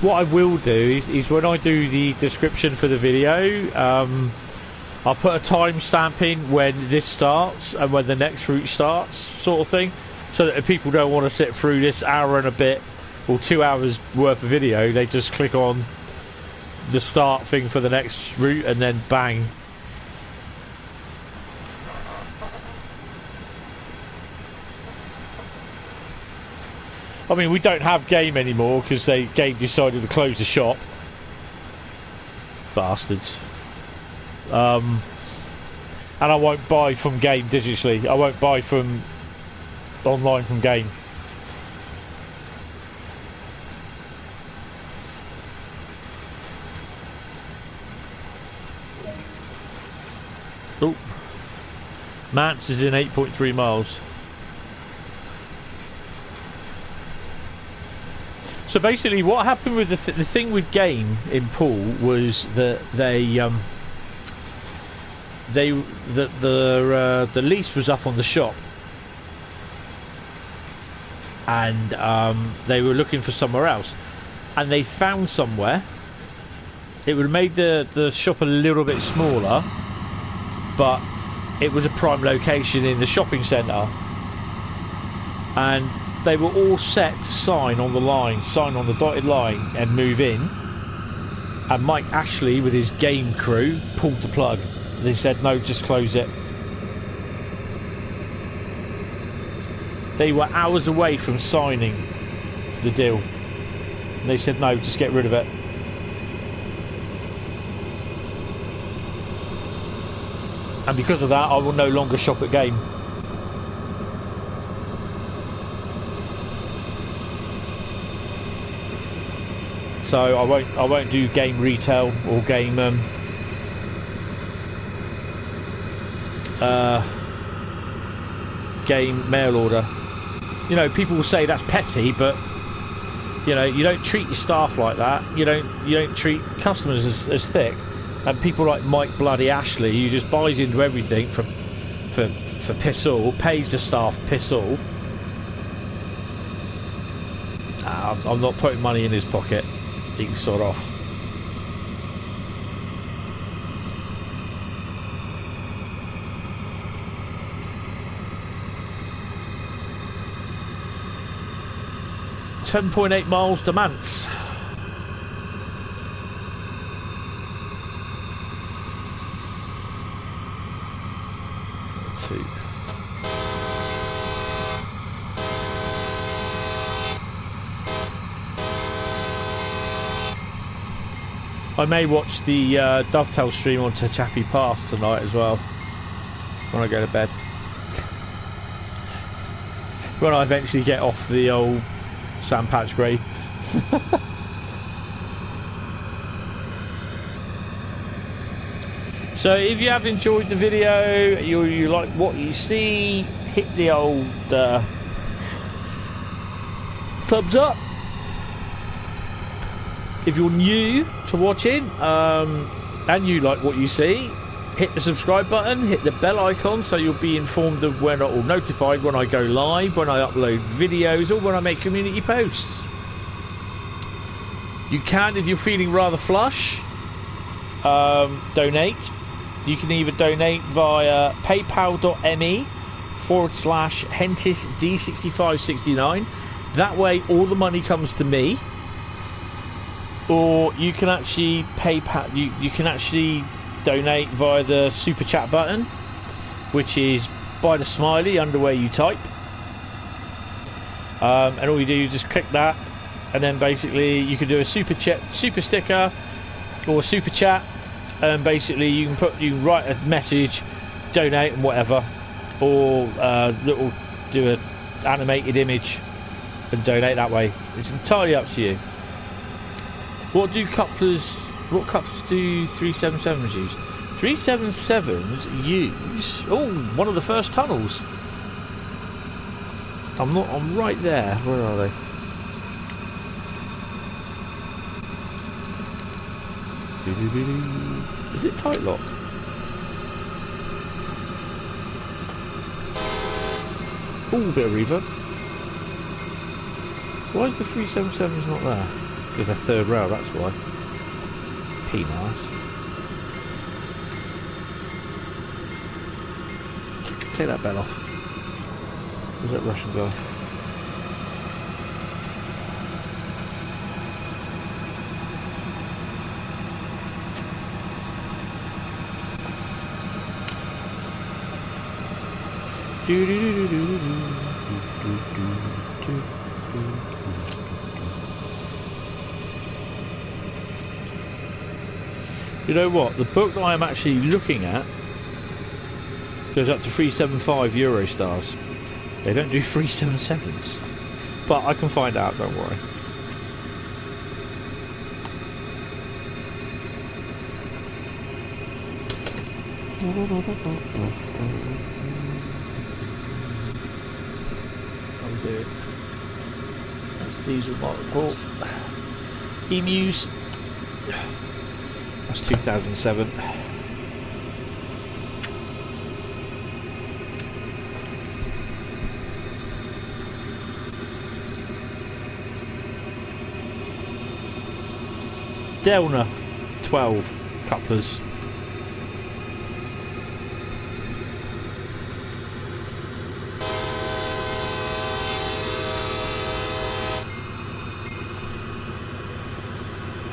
S1: What I will do is when I do the description for the video, I'll put a timestamp in when this starts and when the next route starts, sort of thing, so that if people don't want to sit through this hour and a bit or 2 hours worth of video, they just click on the start thing for the next route and then bang. I mean, we don't have Game anymore because Game decided to close the shop. Bastards. And I won't buy from Game digitally. I won't buy from online from Game. Oh. Mats is in 8.3 miles. So basically, what happened with the thing with Game in Poole was that the lease was up on the shop, and they were looking for somewhere else, and they found somewhere. It would have made the shop a little bit smaller, but it was a prime location in the shopping centre, and they were all set to sign on the line, sign on the dotted line and move in. And Mike Ashley with his Game crew pulled the plug. They said, no, just close it. They were hours away from signing the deal. And they said, no, just get rid of it. And because of that, I will no longer shop at Game. So I won't do Game retail or Game Game mail order. You know, people will say that's petty, but you know, you don't treat your staff like that. You don't treat customers as thick. And people like Mike Bloody Ashley, who just buys into everything for piss all, pays the staff piss all. I'm not putting money in his pocket. He can sort off. .8 miles to Mance. I may watch the Dovetail stream on Chappie Pass tonight as well when I go to bed. When I eventually get off the old Sandpatch Grade. So if you have enjoyed the video, you like what you see, hit the old thumbs up. If you're new to watching and you like what you see, hit the subscribe button, hit the bell icon so you'll be informed of when, or notified when I go live, when I upload videos, or when I make community posts. You can, if you're feeling rather flush, donate. You can either donate via paypal.me/Hentis D6569. That way all the money comes to me. Or you can actually you can actually donate via the super chat button, which is by the smiley under where you type. And all you do is just click that, and then basically you can do a super sticker or a super chat. And basically you can write a message, donate and whatever, or do an animated image and donate that way. It's entirely up to you. What couplers do 377s use? 377s use one of the first tunnels. I'm right there. Where are they? Is it tight lock? Oh, bit of reverb. Why is the 377s not there? Because they're third rail, that's why. Peanuts. Take that bell off. Where's that Russian guy? You know what? The book that I'm actually looking at goes up to 375 Eurostars. They don't do 377s. But I can find out, don't worry. I'll do it. That's diesel multiple. Emus. That's 2007. Delna 12 couplers.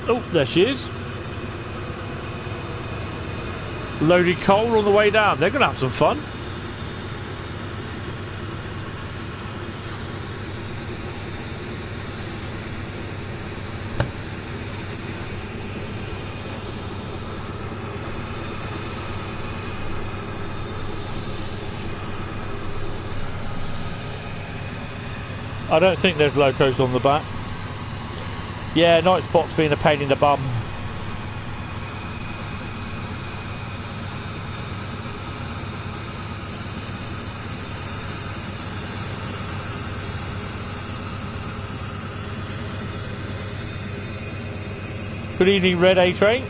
S1: Oh, there she is. Loaded coal on the way down. They're going to have some fun. I don't think there's locos on the back. Yeah, night spot's been a pain in the bum. Good evening, Red A-Train.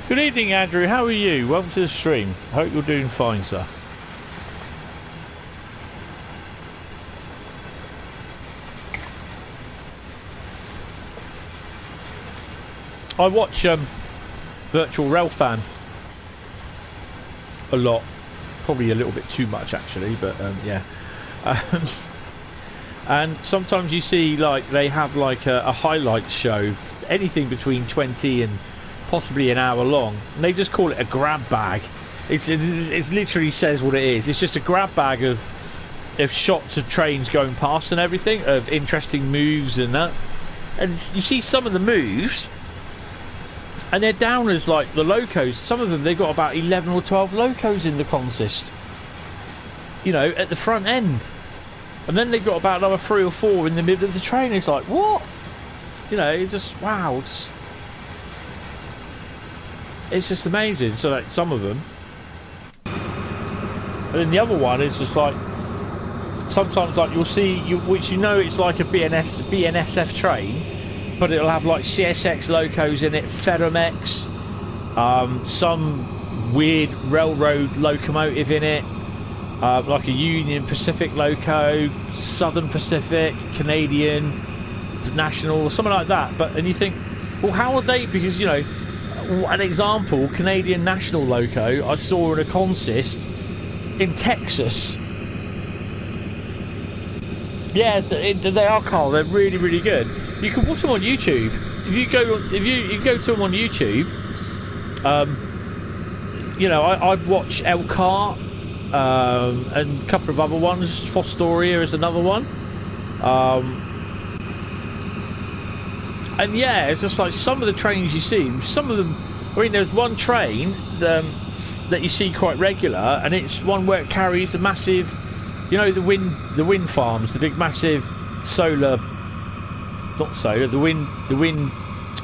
S1: Good evening, Andrew. How are you? Welcome to the stream. Hope you're doing fine, sir. I watch Virtual Railfan a lot, probably a little bit too much actually, but yeah. And sometimes you see like they have like a highlight show, anything between 20 and possibly an hour long, and they just call it a grab bag. It literally says what it is. It's just a grab bag of shots of trains going past and everything, of interesting moves and that. And you see some of the moves, and they're down as like the locos. Some of them, they've got about 11 or 12 locos in the consist, you know, at the front end. And then they've got about another 3 or 4 in the middle of the train. It's like, what? You know, it's just, wow. It's just amazing. So like some of them. And then the other one is just like, sometimes like you'll see, which you know it's like a BNSF train, but it'll have like CSX locos in it, Ferromex, some weird railroad locomotive in it, like a Union Pacific loco, Southern Pacific, Canadian, National, or something like that. And you think, well, how are they? Because, you know, an example, Canadian National loco I saw in a consist in Texas. Yeah, they are, Carl. They're really, really good. You can watch them on YouTube. If you go to them on YouTube, you know, I've watched Elgato, and a couple of other ones. Fostoria is another one. And yeah, it's just like some of the trains you see. Some of them. I mean, there's one train that you see quite regular, and it's one where it carries a massive. You know, the wind farms, the big massive solar, not solar, the wind,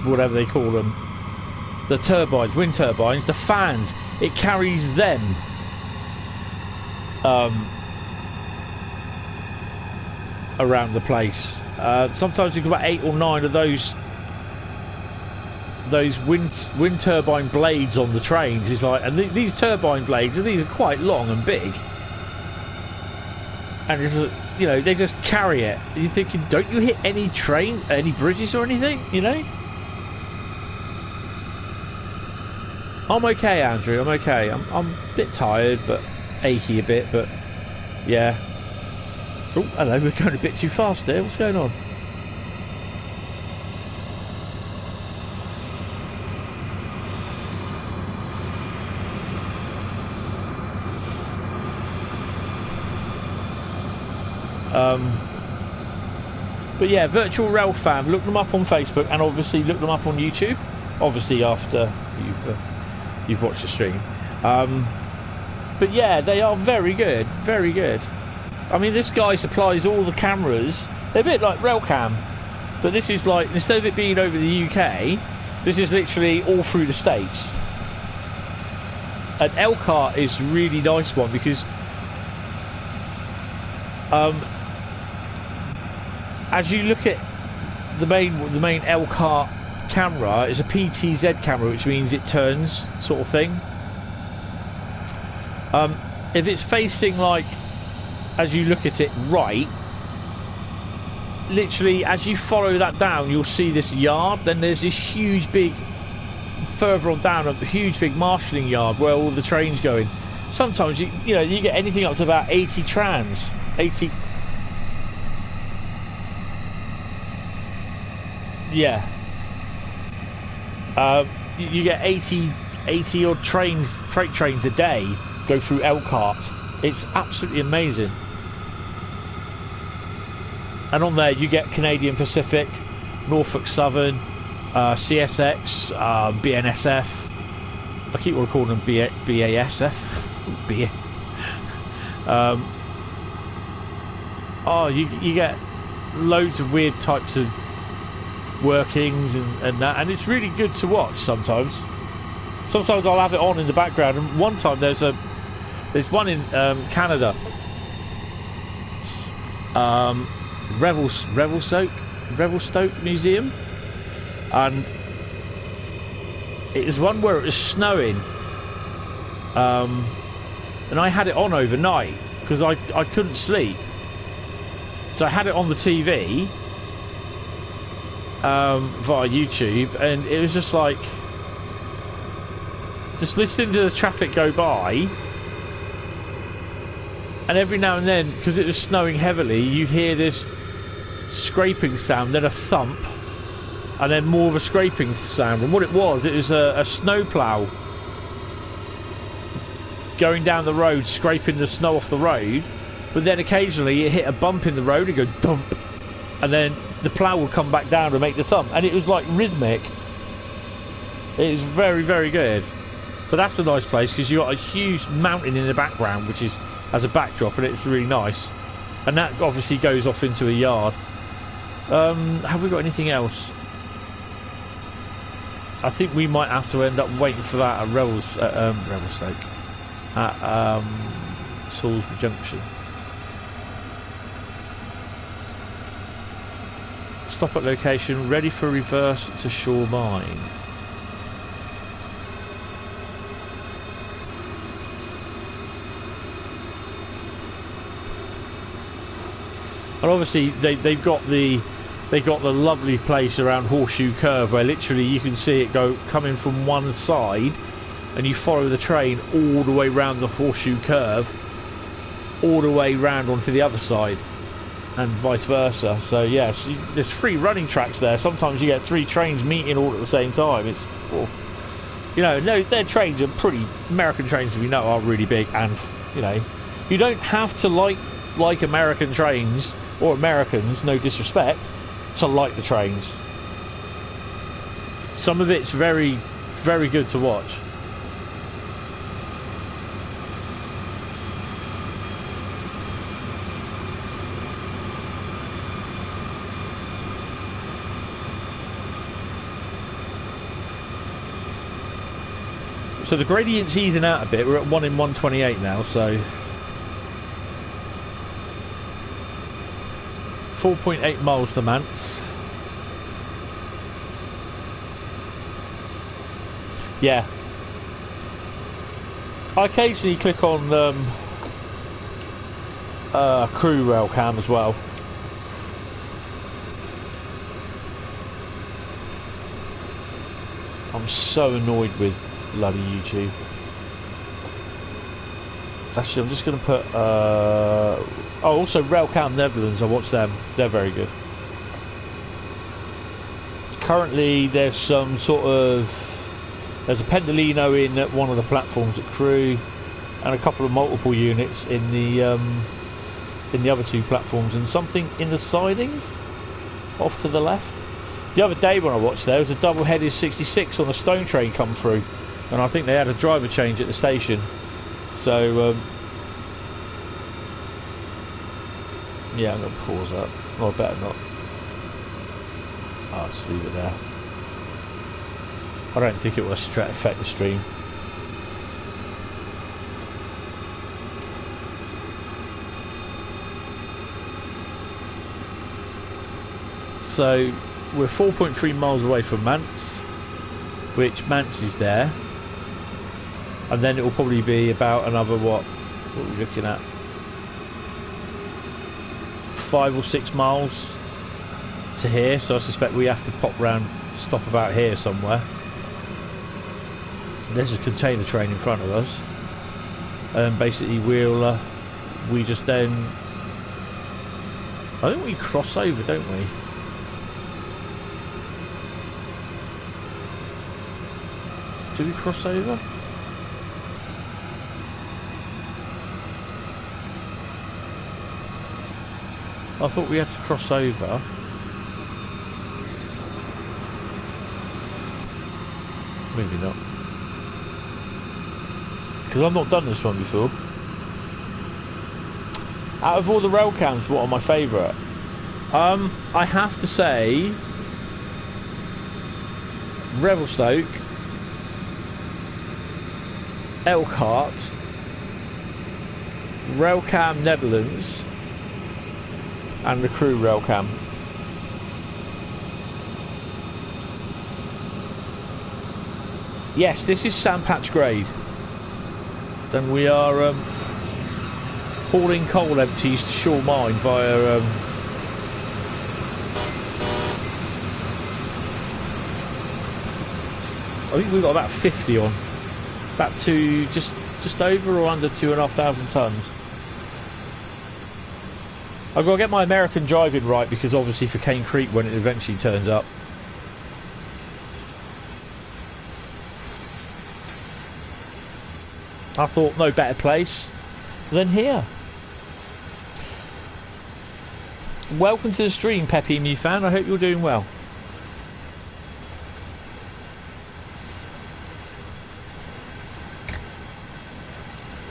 S1: whatever they call them, the turbines, wind turbines, the fans. It carries them around the place. Sometimes you've got about 8 or 9 of those wind turbine blades on the trains. It's like, and these turbine blades, these are quite long and big. And it's, you know, they just carry it. You're thinking, don't you hit any bridges or anything, you know? I'm okay, Andrew, I'm okay. I'm a bit tired, but achy a bit, but yeah. Oh, hello, we're going a bit too fast there. What's going on? But yeah, Virtual Railfan, look them up on Facebook, and obviously look them up on YouTube. Obviously after you've watched the stream. But yeah, they are very good, very good. I mean, this guy supplies all the cameras. They're a bit like Railcam, but this is like, instead of it being over the UK, this is literally all through the States. And Elgato is a really nice one because as you look at the main Elgato camera, is a PTZ camera, which means it turns, sort of thing. If it's facing like, as you look at it right, literally as you follow that down, you'll see this yard. Then there's this huge big, further on down, a huge big marshalling yard where all the trains go in. Sometimes you know you get anything up to about 80 trams, 80. Yeah. You get 80 odd trains, freight trains a day go through Elgato. It's absolutely amazing. And on there you get Canadian Pacific, Norfolk Southern, CSX, BNSF. I keep on calling them BASF. Oh, you get loads of weird types of workings and that, and it's really good to watch. Sometimes I'll have it on in the background, and one time there's one in Canada, Revelstoke Museum, and it was one where it was snowing, and I had it on overnight because I couldn't sleep, so I had it on the TV. via YouTube, and it was just like just listening to the traffic go by, and every now and then, because it was snowing heavily, you'd hear this scraping sound, then a thump, and then more of a scraping sound. And what it was a snowplow going down the road, scraping the snow off the road. But then occasionally it hit a bump in the road and go thump, and then the plough would come back down to make the thump, and it was like rhythmic. It was very, very good. But that's a nice place because you got a huge mountain in the background, which is as a backdrop, and it's really nice. And that obviously goes off into a yard. Have we got anything else? I think we might have to end up waiting for that at Revelstoke, at Salisbury Junction. Stop at location, ready for reverse to Shore Mine. And obviously they've got the lovely place around Horseshoe Curve where literally you can see it go coming from one side, and you follow the train all the way round the Horseshoe Curve, all the way round onto the other side, and vice versa. So yes, there's 3 running tracks there. Sometimes you get 3 trains meeting all at the same time. It's, well, you know, no, their trains are pretty. American trains, as we know, are really big, and you know, you don't have to like American trains or Americans, no disrespect, to like the trains. Some of it's very, very good to watch. So the gradient's easing out a bit. We're at 1 in 128 now, so 4.8 miles to Mance. Yeah. I occasionally click on Crew Railcam as well. I'm so annoyed with bloody YouTube. Actually, I'm just going to put oh, also Railcam Netherlands, I watch them. They're very good. Currently there's some sort of, there's a Pendolino in one of the platforms at Crew, and a couple of multiple units in the other 2 platforms, and something in the sidings off to the left. The other day when I watched there was a double-headed 66 on a stone train come through, and I think they had a driver change at the station. So yeah, I'm going to pause that. Or better not. I'll just leave it there. I don't think it will affect the stream. So we're 4.3 miles away from Mance, which Mance is there, and then it will probably be about another what are we looking at? 5 or 6 miles to here. So I suspect we have to pop round, stop about here somewhere. There's a container train in front of us, and basically we just then, I think we cross over, don't we? Do we cross over? I thought we had to cross over. Maybe not. Because I've not done this one before. Out of all the Railcams, what are my favourite? I have to say Revelstoke, Elgato, Railcam Netherlands, and the Crew Railcam. Yes, this is Sandpatch Grade. Then we are hauling coal empties to Shore Mine via I think we've got about 50 on. About just over or under 2,500 tons. I've got to get my American driving right, because obviously for Cane Creek when it eventually turns up. I thought no better place than here. Welcome to the stream, Peppy Me fan. I hope you're doing well.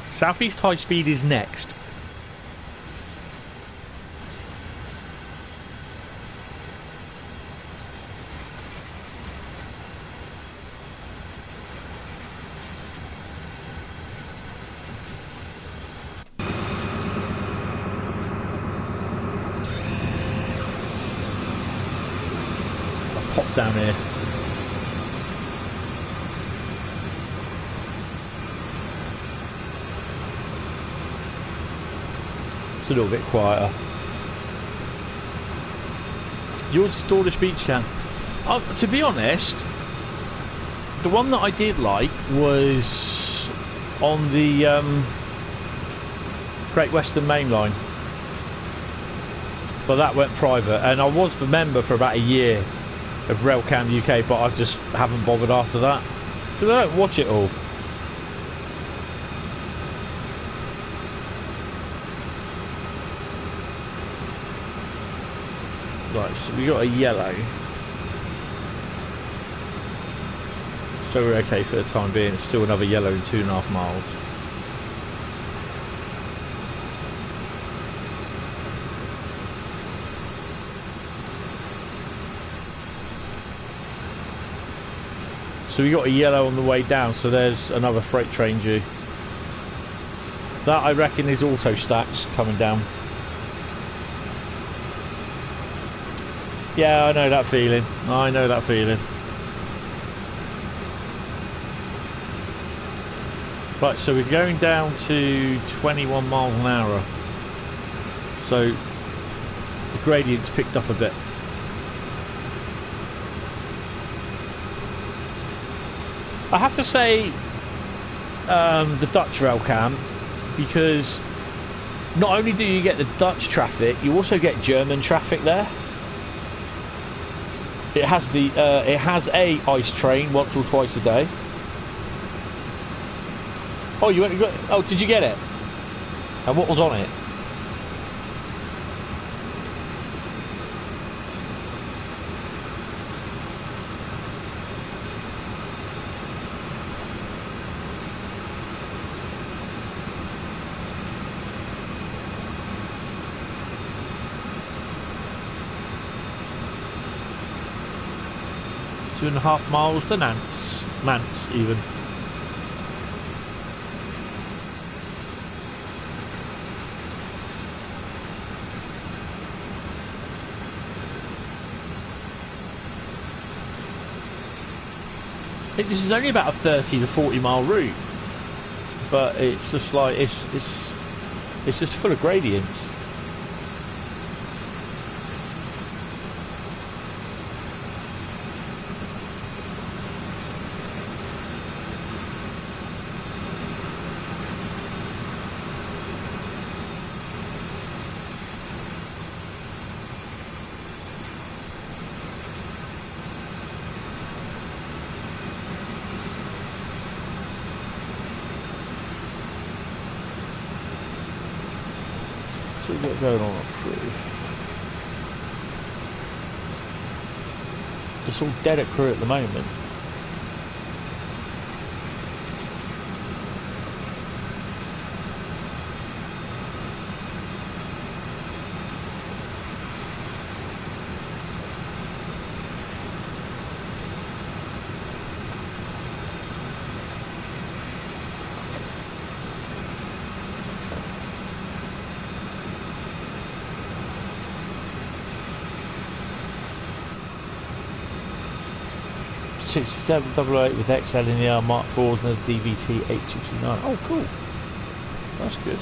S1: Southeast High Speed is next. Pop down here. It's a little bit quieter. Yours is Dawlish Beach Can. To be honest, the one that I did like was on the Great Western Main Line, but that went private, and I was a member for about a year of Railcam UK, but I just haven't bothered after that because I don't watch it all. Right, so we got a yellow, so we're okay for the time being. It's still another yellow in 2.5 miles. So we got a yellow on the way down, so there's another freight train due. That I reckon is auto stacks coming down. Yeah, I know that feeling. I know that feeling. Right, so we're going down to 21 miles an hour. So the gradient's picked up a bit. I have to say the Dutch Railcam, because not only do you get the Dutch traffic, you also get German traffic there. It has a ice train once or twice a day. Oh, oh, did you get it? And what was on it? Two and a half miles to Mance even. This is only about a 30 to 40 mile route, but it's just like it's just full of gradients. What's going on up through? It's all dead at Crewe at the moment. .67 with XL in the Mark 4s and a DVT 869. Oh, cool. That's good.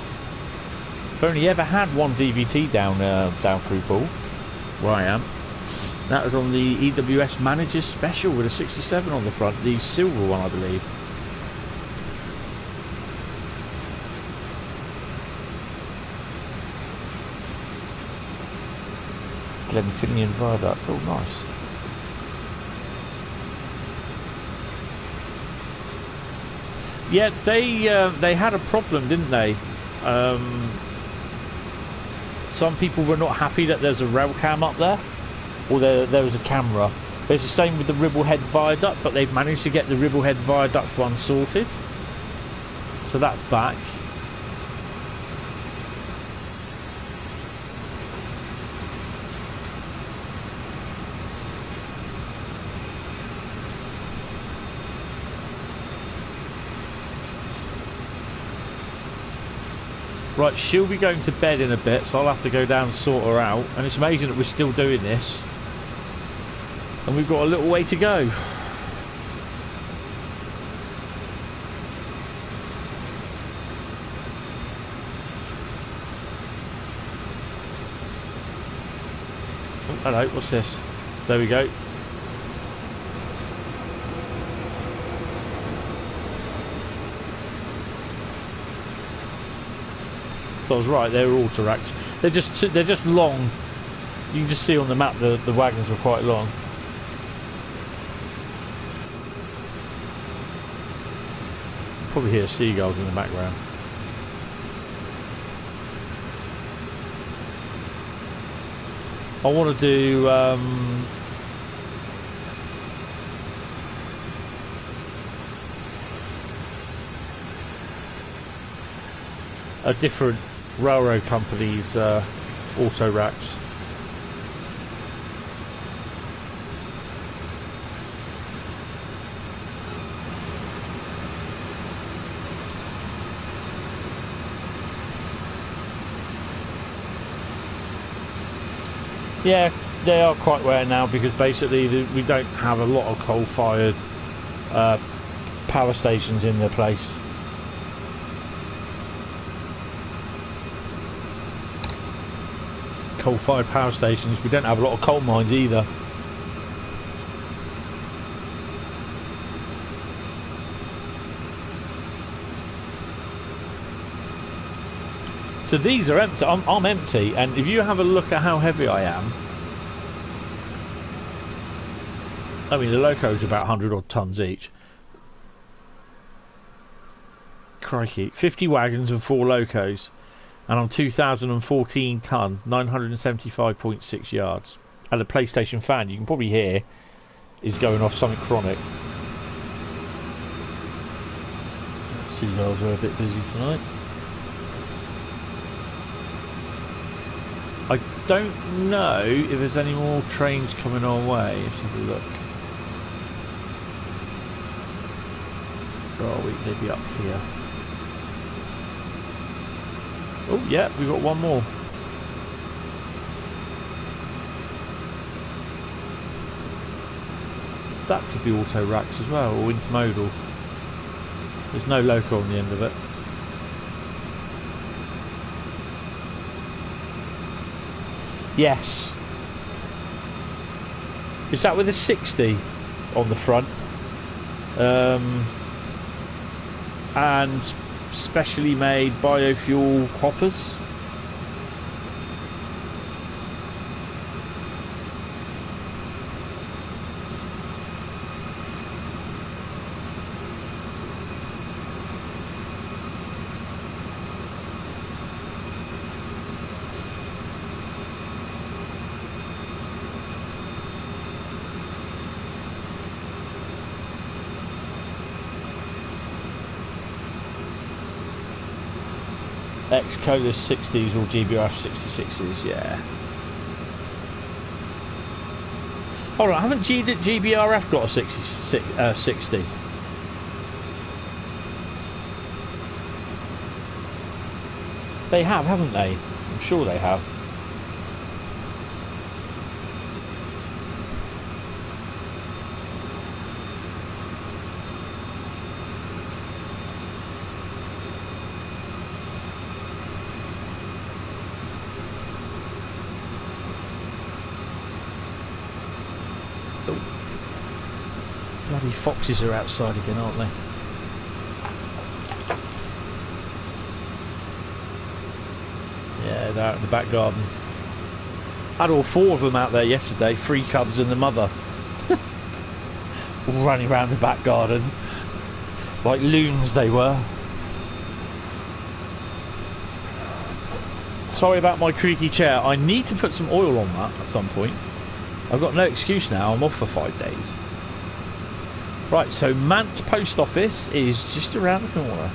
S1: I've only ever had one DVT down through Poole, where I am. That was on the EWS Managers Special with a 67 on the front, the silver one, I believe. Glenfinnian Viaduct, oh nice. Yeah, they had a problem, didn't they? Some people were not happy that there's a Railcam up there, or there was a camera. It's the same with the Ribblehead Viaduct, but they've managed to get the Ribblehead Viaduct one sorted. So that's back. Right, she'll be going to bed in a bit, so I'll have to go down and sort her out. And it's amazing that we're still doing this. And we've got a little way to go. Oh, hello, what's this? There we go. I was right, they were auto-racks. They're just long. You can just see on the map the wagons were quite long. Probably hear seagulls in the background. I want to do a different railroad company's auto racks. Yeah, they are quite rare now because basically we don't have a lot of coal-fired power stations in their place. Coal-fired power stations. We don't have a lot of coal mines either. So these are empty. I'm empty, and if you have a look at how heavy I am, I mean the loco's about 100 odd tons each. Crikey, 50 wagons and 4 locos. And I'm 2,014 ton, 975.6 yards. And the PlayStation fan, you can probably hear, is going off something chronic. Seagulls are a bit busy tonight. I don't know if there's any more trains coming our way. Let's have a look. Where are we? Maybe up here. Oh yeah, we've got one more. That could be auto racks as well, or intermodal. There's no loco on the end of it. Yes. Is that with a 60 on the front? And specially made biofuel hoppers. Ex-Colas 60s or GBRF 66s, yeah. Hold on, haven't GBRF got a 60? They have, haven't they? I'm sure they have. Bloody foxes are outside again, aren't they? Yeah, they're out in the back garden. Had all 4 of them out there yesterday, 3 cubs and the mother. All running around the back garden. Like loons they were. Sorry about my creaky chair. I need to put some oil on that at some point. I've got no excuse now. I'm off for 5 days. Right, so Mant Post Office is just around the corner.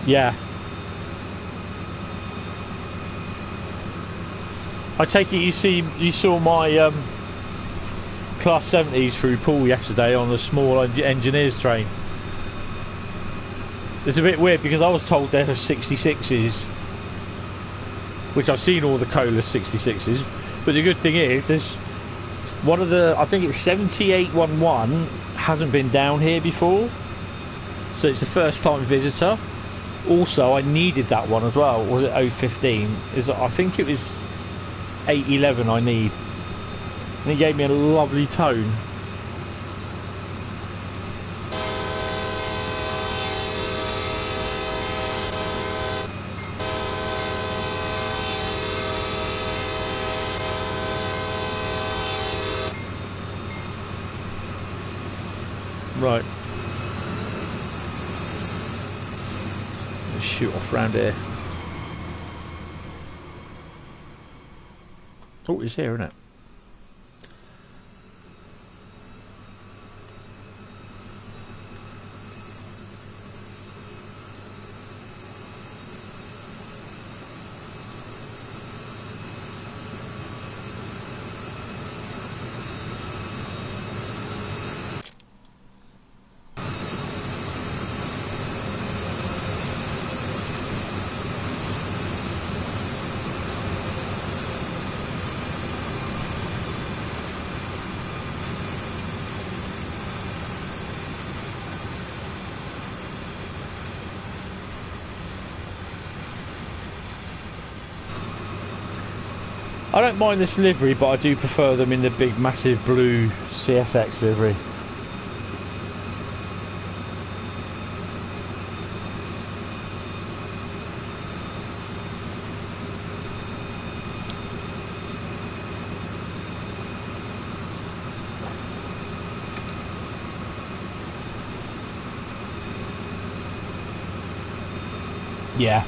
S1: Yeah. I take it you saw my Class 70s through Poole yesterday on the small engineers train. It's a bit weird because I was told there were 66s, which I've seen all the Cola 66s, but the good thing is there's one of the, I think it's 7811 hasn't been down here before, so it's the first time visitor. Also, I needed that one as well. Was it 015? I think it was 811 I need. And he gave me a lovely tone. Right. Shoot off round here. Oh, it's here, isn't it? I don't mind this livery, but I do prefer them in the big massive blue CSX livery. Yeah.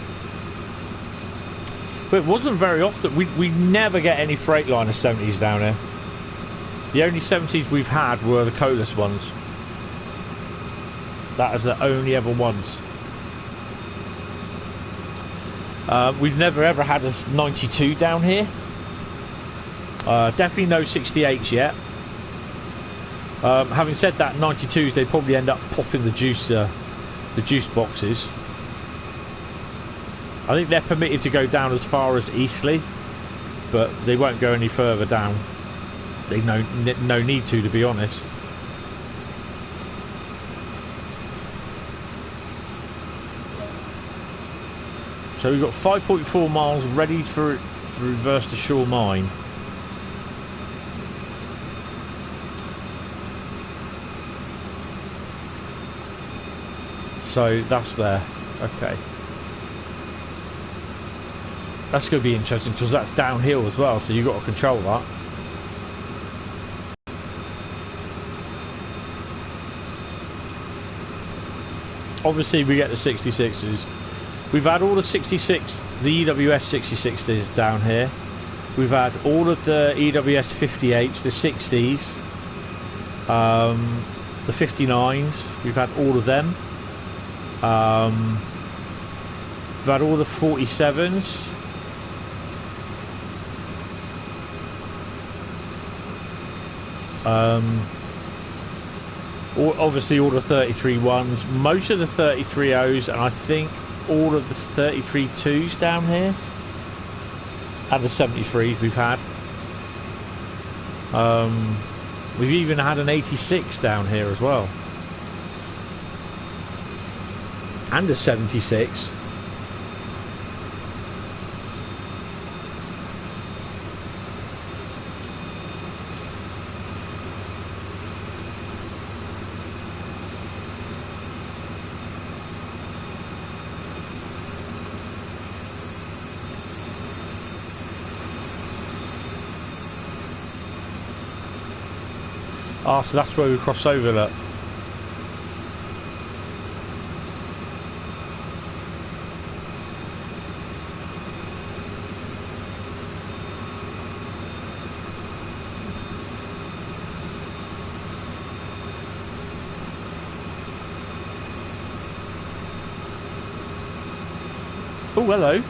S1: But it wasn't very often. We never get any Freightliner 70s down here. The only 70s we've had were the Colas ones. That is the only ever ones. We've never ever had a 92 down here. Definitely no 68s yet. Having said that, 92s, they probably end up popping the juice boxes. I think they're permitted to go down as far as Eastleigh, but they won't go any further down. They no need to be honest. So we've got 5.4 miles ready for reverse to Shore Mine. So that's there. Okay. That's going to be interesting because that's downhill as well, so you've got to control that. Obviously we get the 66s. We've had all the 66, the EWS 66s down here. We've had all of the EWS 58s, the 60s, the 59s. We've had all of them. We've had all the 47s. Obviously all the 33 ones, most of the 33 O's, and I think all of the 33 2s down here. and the 73s we've had. We've even had an 86 down here as well, and a 76. Ah, so that's where we cross over, look. Oh, hello.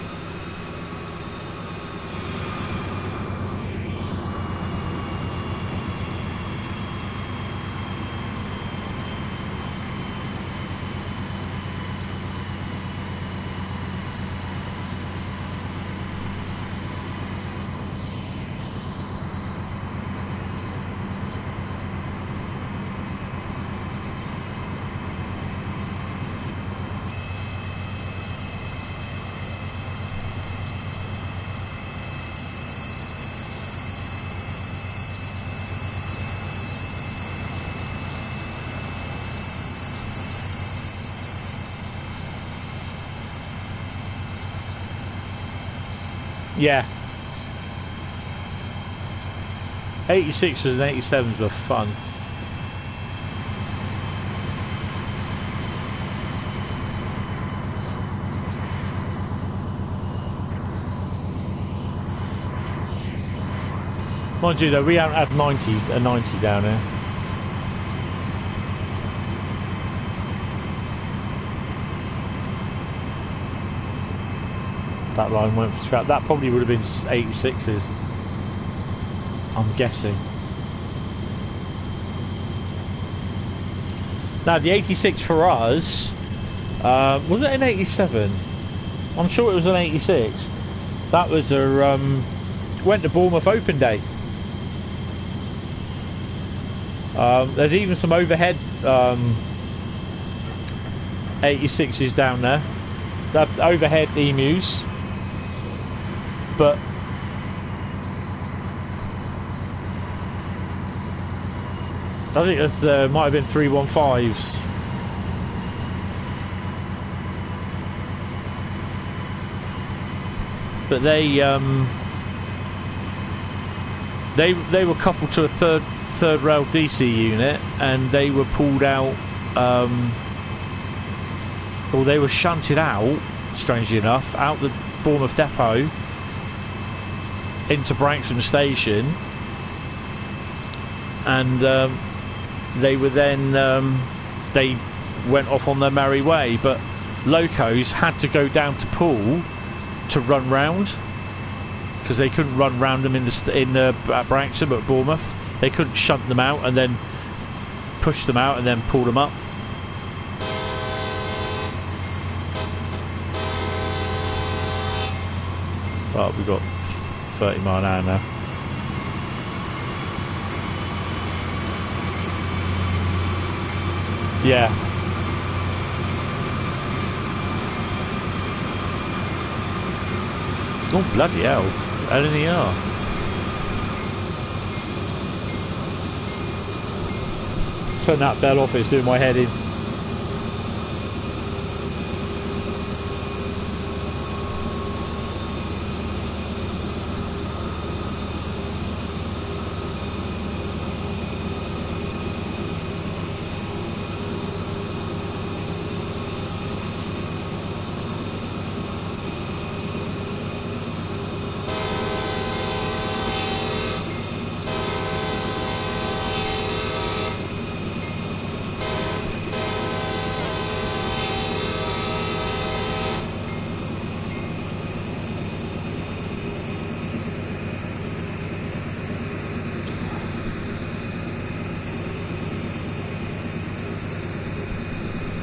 S1: Yeah. 86s and 87s were fun. Mind you though, we haven't had 90s, a 90 down here. That line went for scrap. That probably would have been 86s, I'm guessing. Now the 86 for us, was it an 87? I'm sure it was an 86. That was a went to Bournemouth Open Day. There's even some overhead 86s down there. The overhead emus. But I think that might have been 315s. But they were coupled to a third rail DC unit, and they were pulled out, or they were shunted out, strangely enough, out the Bournemouth depot into Branksome station, and they were then they went off on their merry way. But locos had to go down to Poole to run round, because they couldn't run round them at Branksome at Bournemouth. They couldn't shunt them out and then push them out and then pull them up. Right, we've got 30 mile an hour now. Yeah. Oh, bloody hell. LNER. Turn that bell off, it's doing my head in.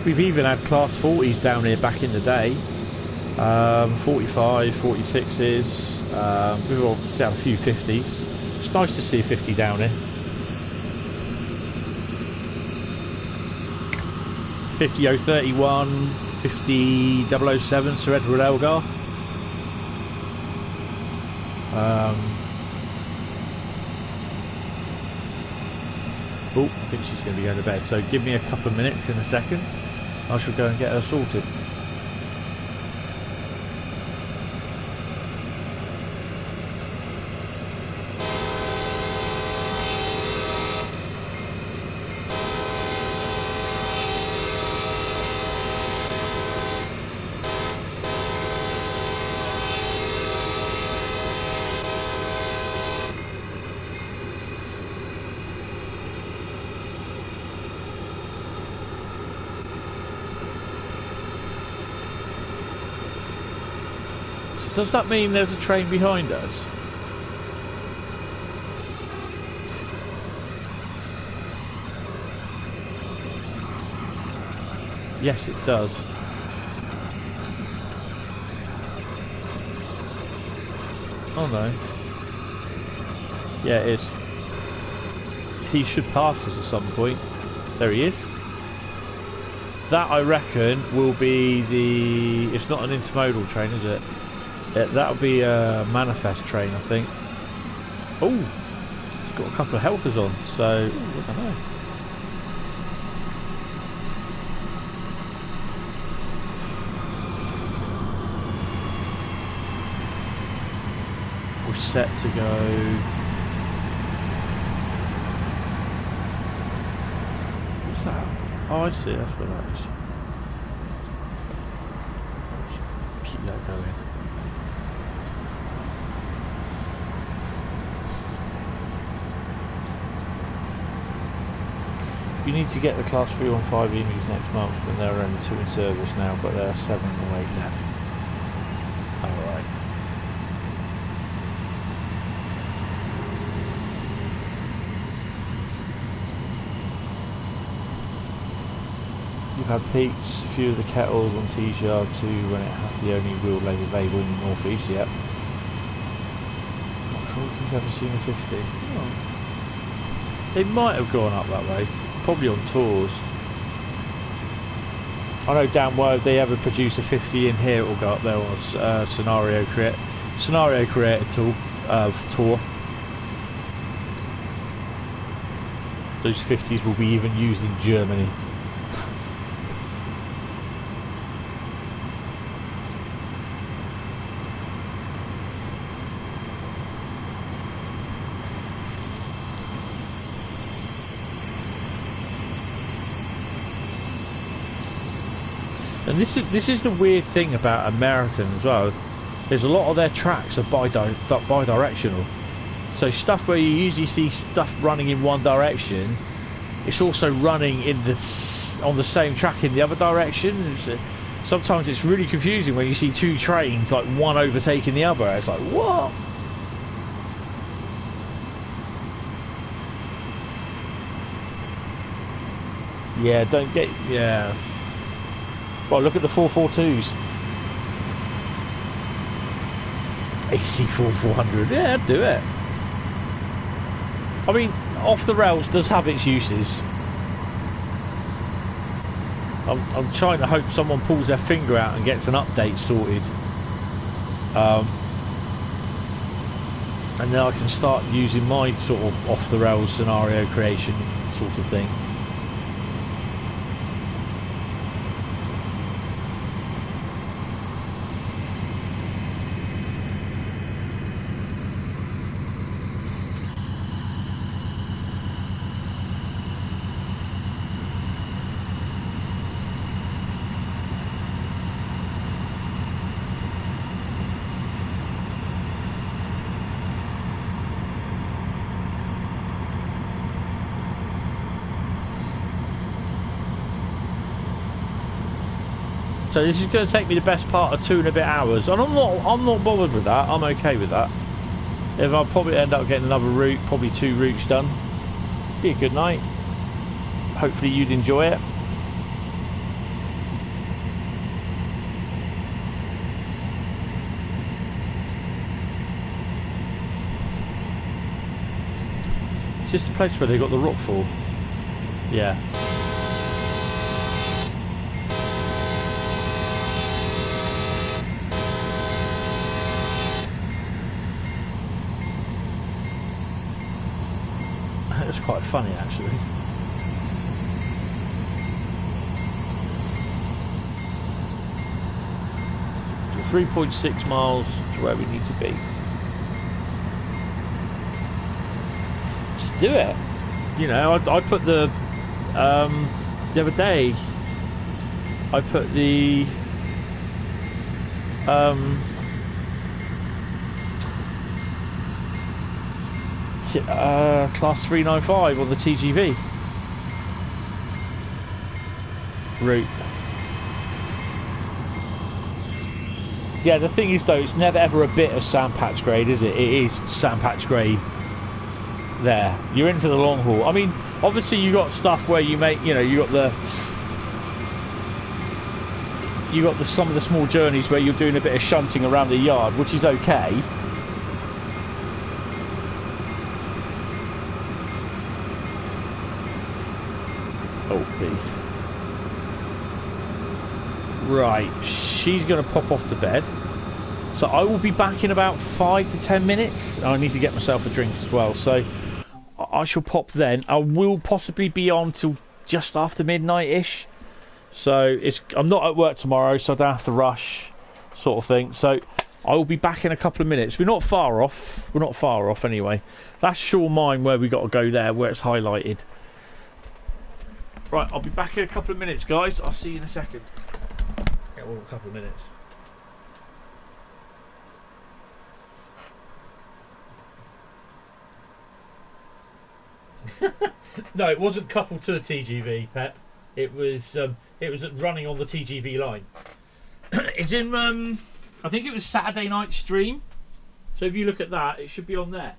S1: We've even had class 40s down here back in the day. 45, 46s. We've obviously had a few 50s. It's nice to see a 50 down here. 50031, 50007, Sir Edward Elgar. Oh, I think she's going to be going to bed. So give me a couple of minutes in a second. I shall go and get her sorted. Does that mean there's a train behind us? Yes, it does. Oh no. Yeah, it is. He should pass us at some point. There he is. That, I reckon, will be the... It's not an intermodal train, is it? That'll be a manifest train, I think. Oh, it's got a couple of helpers on, so I don't know. We're set to go. What's that? Oh, I see. That's what that is. Let's keep that going. You need to get the class 315 EVs next month, and there are only 2 in service now, but there are 7 or 8 left. Alright. You've had peaks, a few of the kettles on T-Shard too, when it had the only real labour available in the North East yet. Not sure if you've ever seen a 50. Oh. They might have gone up that way. Probably on tours. I know damn well if they ever produce a 50 in here, it will go up there on a scenario creator tool. Tour. Those 50s will be even used in Germany. And this is the weird thing about American as well. There's a lot of their tracks are bi-directional. So stuff where you usually see stuff running in one direction, it's also running in on the same track in the other direction. Sometimes it's really confusing when you see 2 trains, like one overtaking the other. It's like, what? Yeah, don't get... Yeah. Well, look at the 442s. AC4 400. Yeah, do it. I mean, off the rails does have its uses. I'm trying to hope someone pulls their finger out and gets an update sorted. And then I can start using my sort of off the rails scenario creation sort of thing. So this is going to take me the best part of 2 and a bit hours, and I'm not bothered with that. I'm okay with that. If I'll probably end up getting another route, probably 2 routes done. Be a good night. Hopefully you'd enjoy it. Is this the place where they got the rockfall? Yeah. That's quite funny, actually. So 3.6 miles to where we need to be. Just do it. You know, I put the other day, I put the class 395 on the TGV route. Yeah, the thing is though, it's never ever a bit of Sandpatch Grade, is it? It is Sandpatch Grade. There, you're in for the long haul. I mean, obviously you got stuff where you make, you know, you got some of the small journeys where you're doing a bit of shunting around the yard, which is okay. Right, she's going to pop off to bed. So I will be back in about 5 to 10 minutes. I need to get myself a drink as well. So I shall pop then. I will possibly be on till just after midnight-ish. So I'm not at work tomorrow, so I don't have to rush, sort of thing. So I will be back in a couple of minutes. We're not far off. We're not far off anyway. That's Shore Mine where we got to go there, where it's highlighted. Right, I'll be back in a couple of minutes, guys. I'll see you in a second. Yeah, well, a couple of minutes. No, it wasn't coupled to the TGV, Pep. It was running on the TGV line. It's in I think it was Saturday night stream. So if you look at that, it should be on there.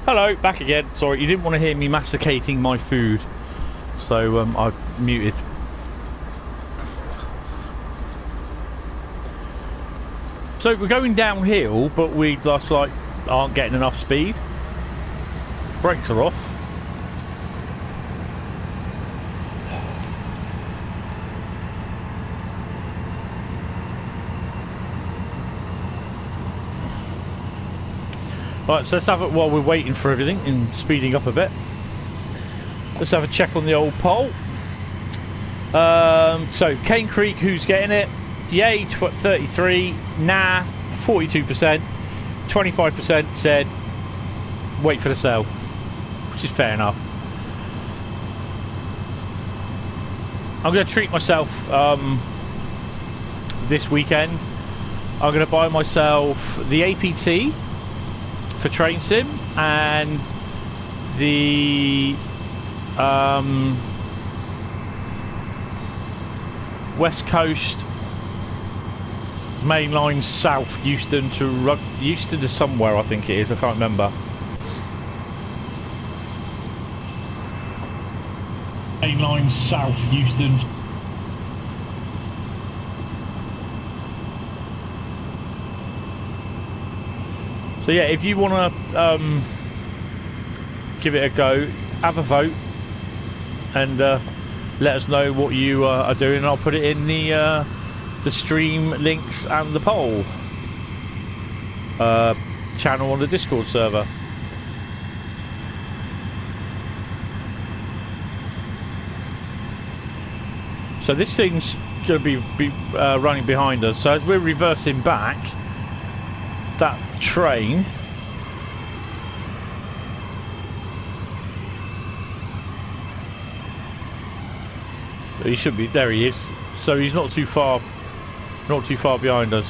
S1: Hello, back again. Sorry, you didn't want to hear me masticating my food, so I muted. So we're going downhill, but we just like aren't getting enough speed. Brakes are off. Right, so let's have it while we're waiting for everything and speeding up a bit. Let's have a check on the old poll. So Cane Creek, who's getting it? Yay, 33. Nah, 42%. 25% said wait for the sale, which is fair enough. I'm going to treat myself this weekend. I'm going to buy myself the APT for Train Sim and the West Coast main line south Euston to somewhere, I think it is, I can't remember. Main line south Euston. So yeah, if you want to give it a go, have a vote and let us know what you are doing, and I'll put it in the stream links and the poll channel on the Discord server. So this thing's going to be running behind us, so as we're reversing back, that train he should be there. He is, so he's not too far behind us.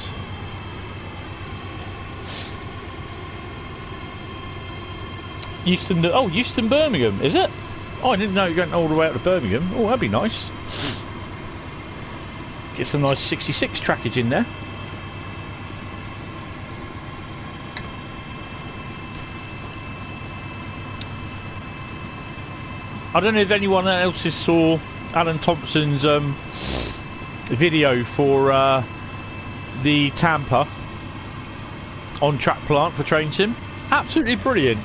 S1: Euston Birmingham, is it? Oh, I didn't know you're going all the way up to Birmingham. Oh, that'd be nice. Get some nice 66 trackage in there. I don't know if anyone else saw Alan Thompson's video for the Tampa on-track plant for Train Sim. Absolutely brilliant.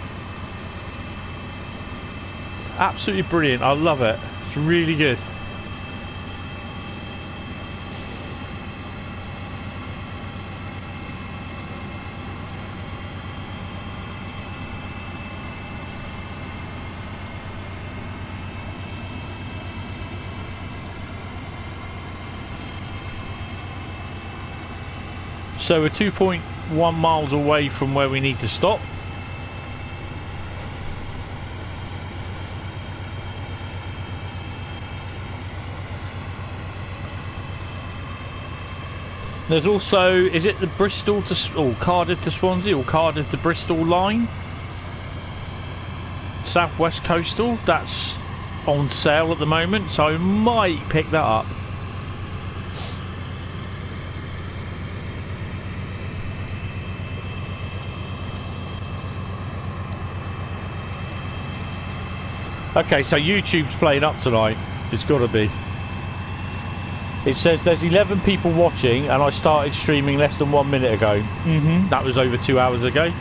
S1: Absolutely brilliant. I love it. It's really good. So we're 2.1 miles away from where we need to stop. There's also, is it the Bristol to Cardiff to Swansea or Cardiff to Bristol line? Southwest Coastal, that's on sale at the moment, so I might pick that up. Okay, so YouTube's playing up tonight. It's got to be. It says there's 11 people watching and I started streaming less than 1 minute ago. That was over 2 hours ago.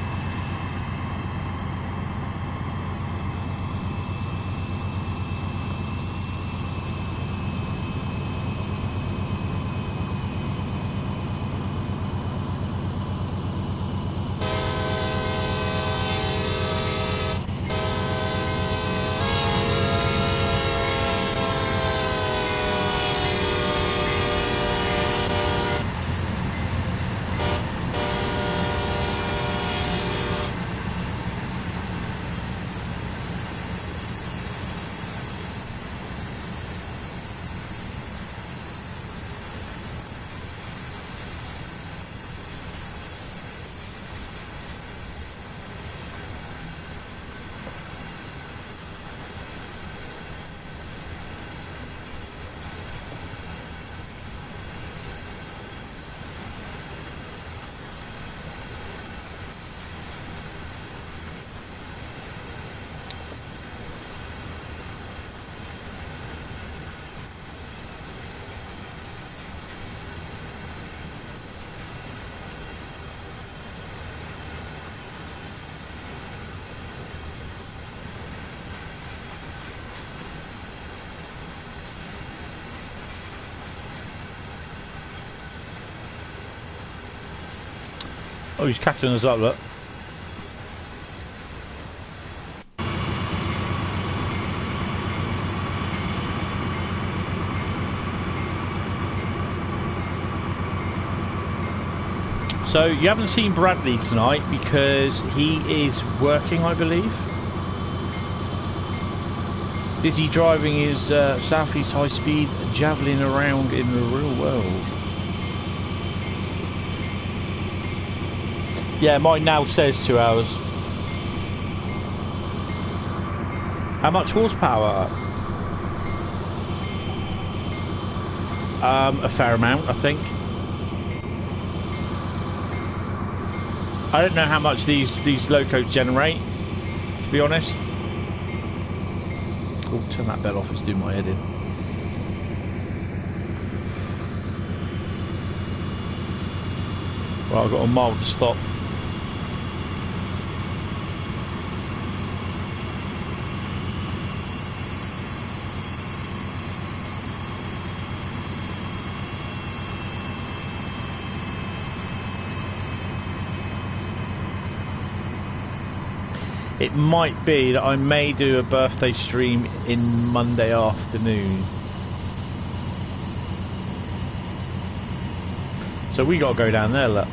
S1: Oh, he's catching us up, look. So you haven't seen Bradley tonight because he is working, I believe. Busy driving his Southeast high-speed Javelin around in the real world. Yeah, mine now says 2 hours. How much horsepower? A fair amount, I think. I don't know how much these locos generate, to be honest. Oh, turn that bell off, it's doing my head in. Well, I've got a mile to stop. It might be that I may do a birthday stream in Monday afternoon. So we got to go down there, look.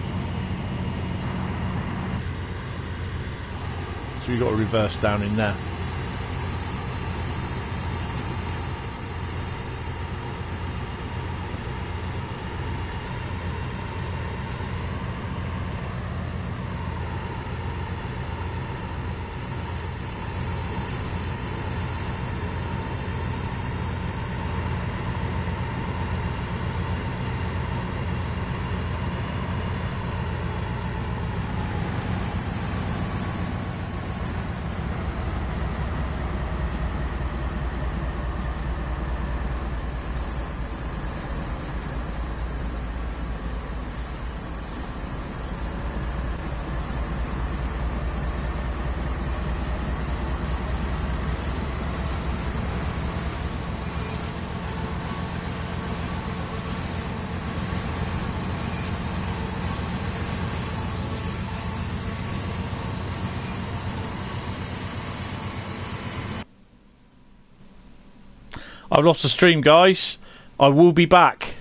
S1: So we got to reverse down in there. I've lost the stream, guys. I will be back.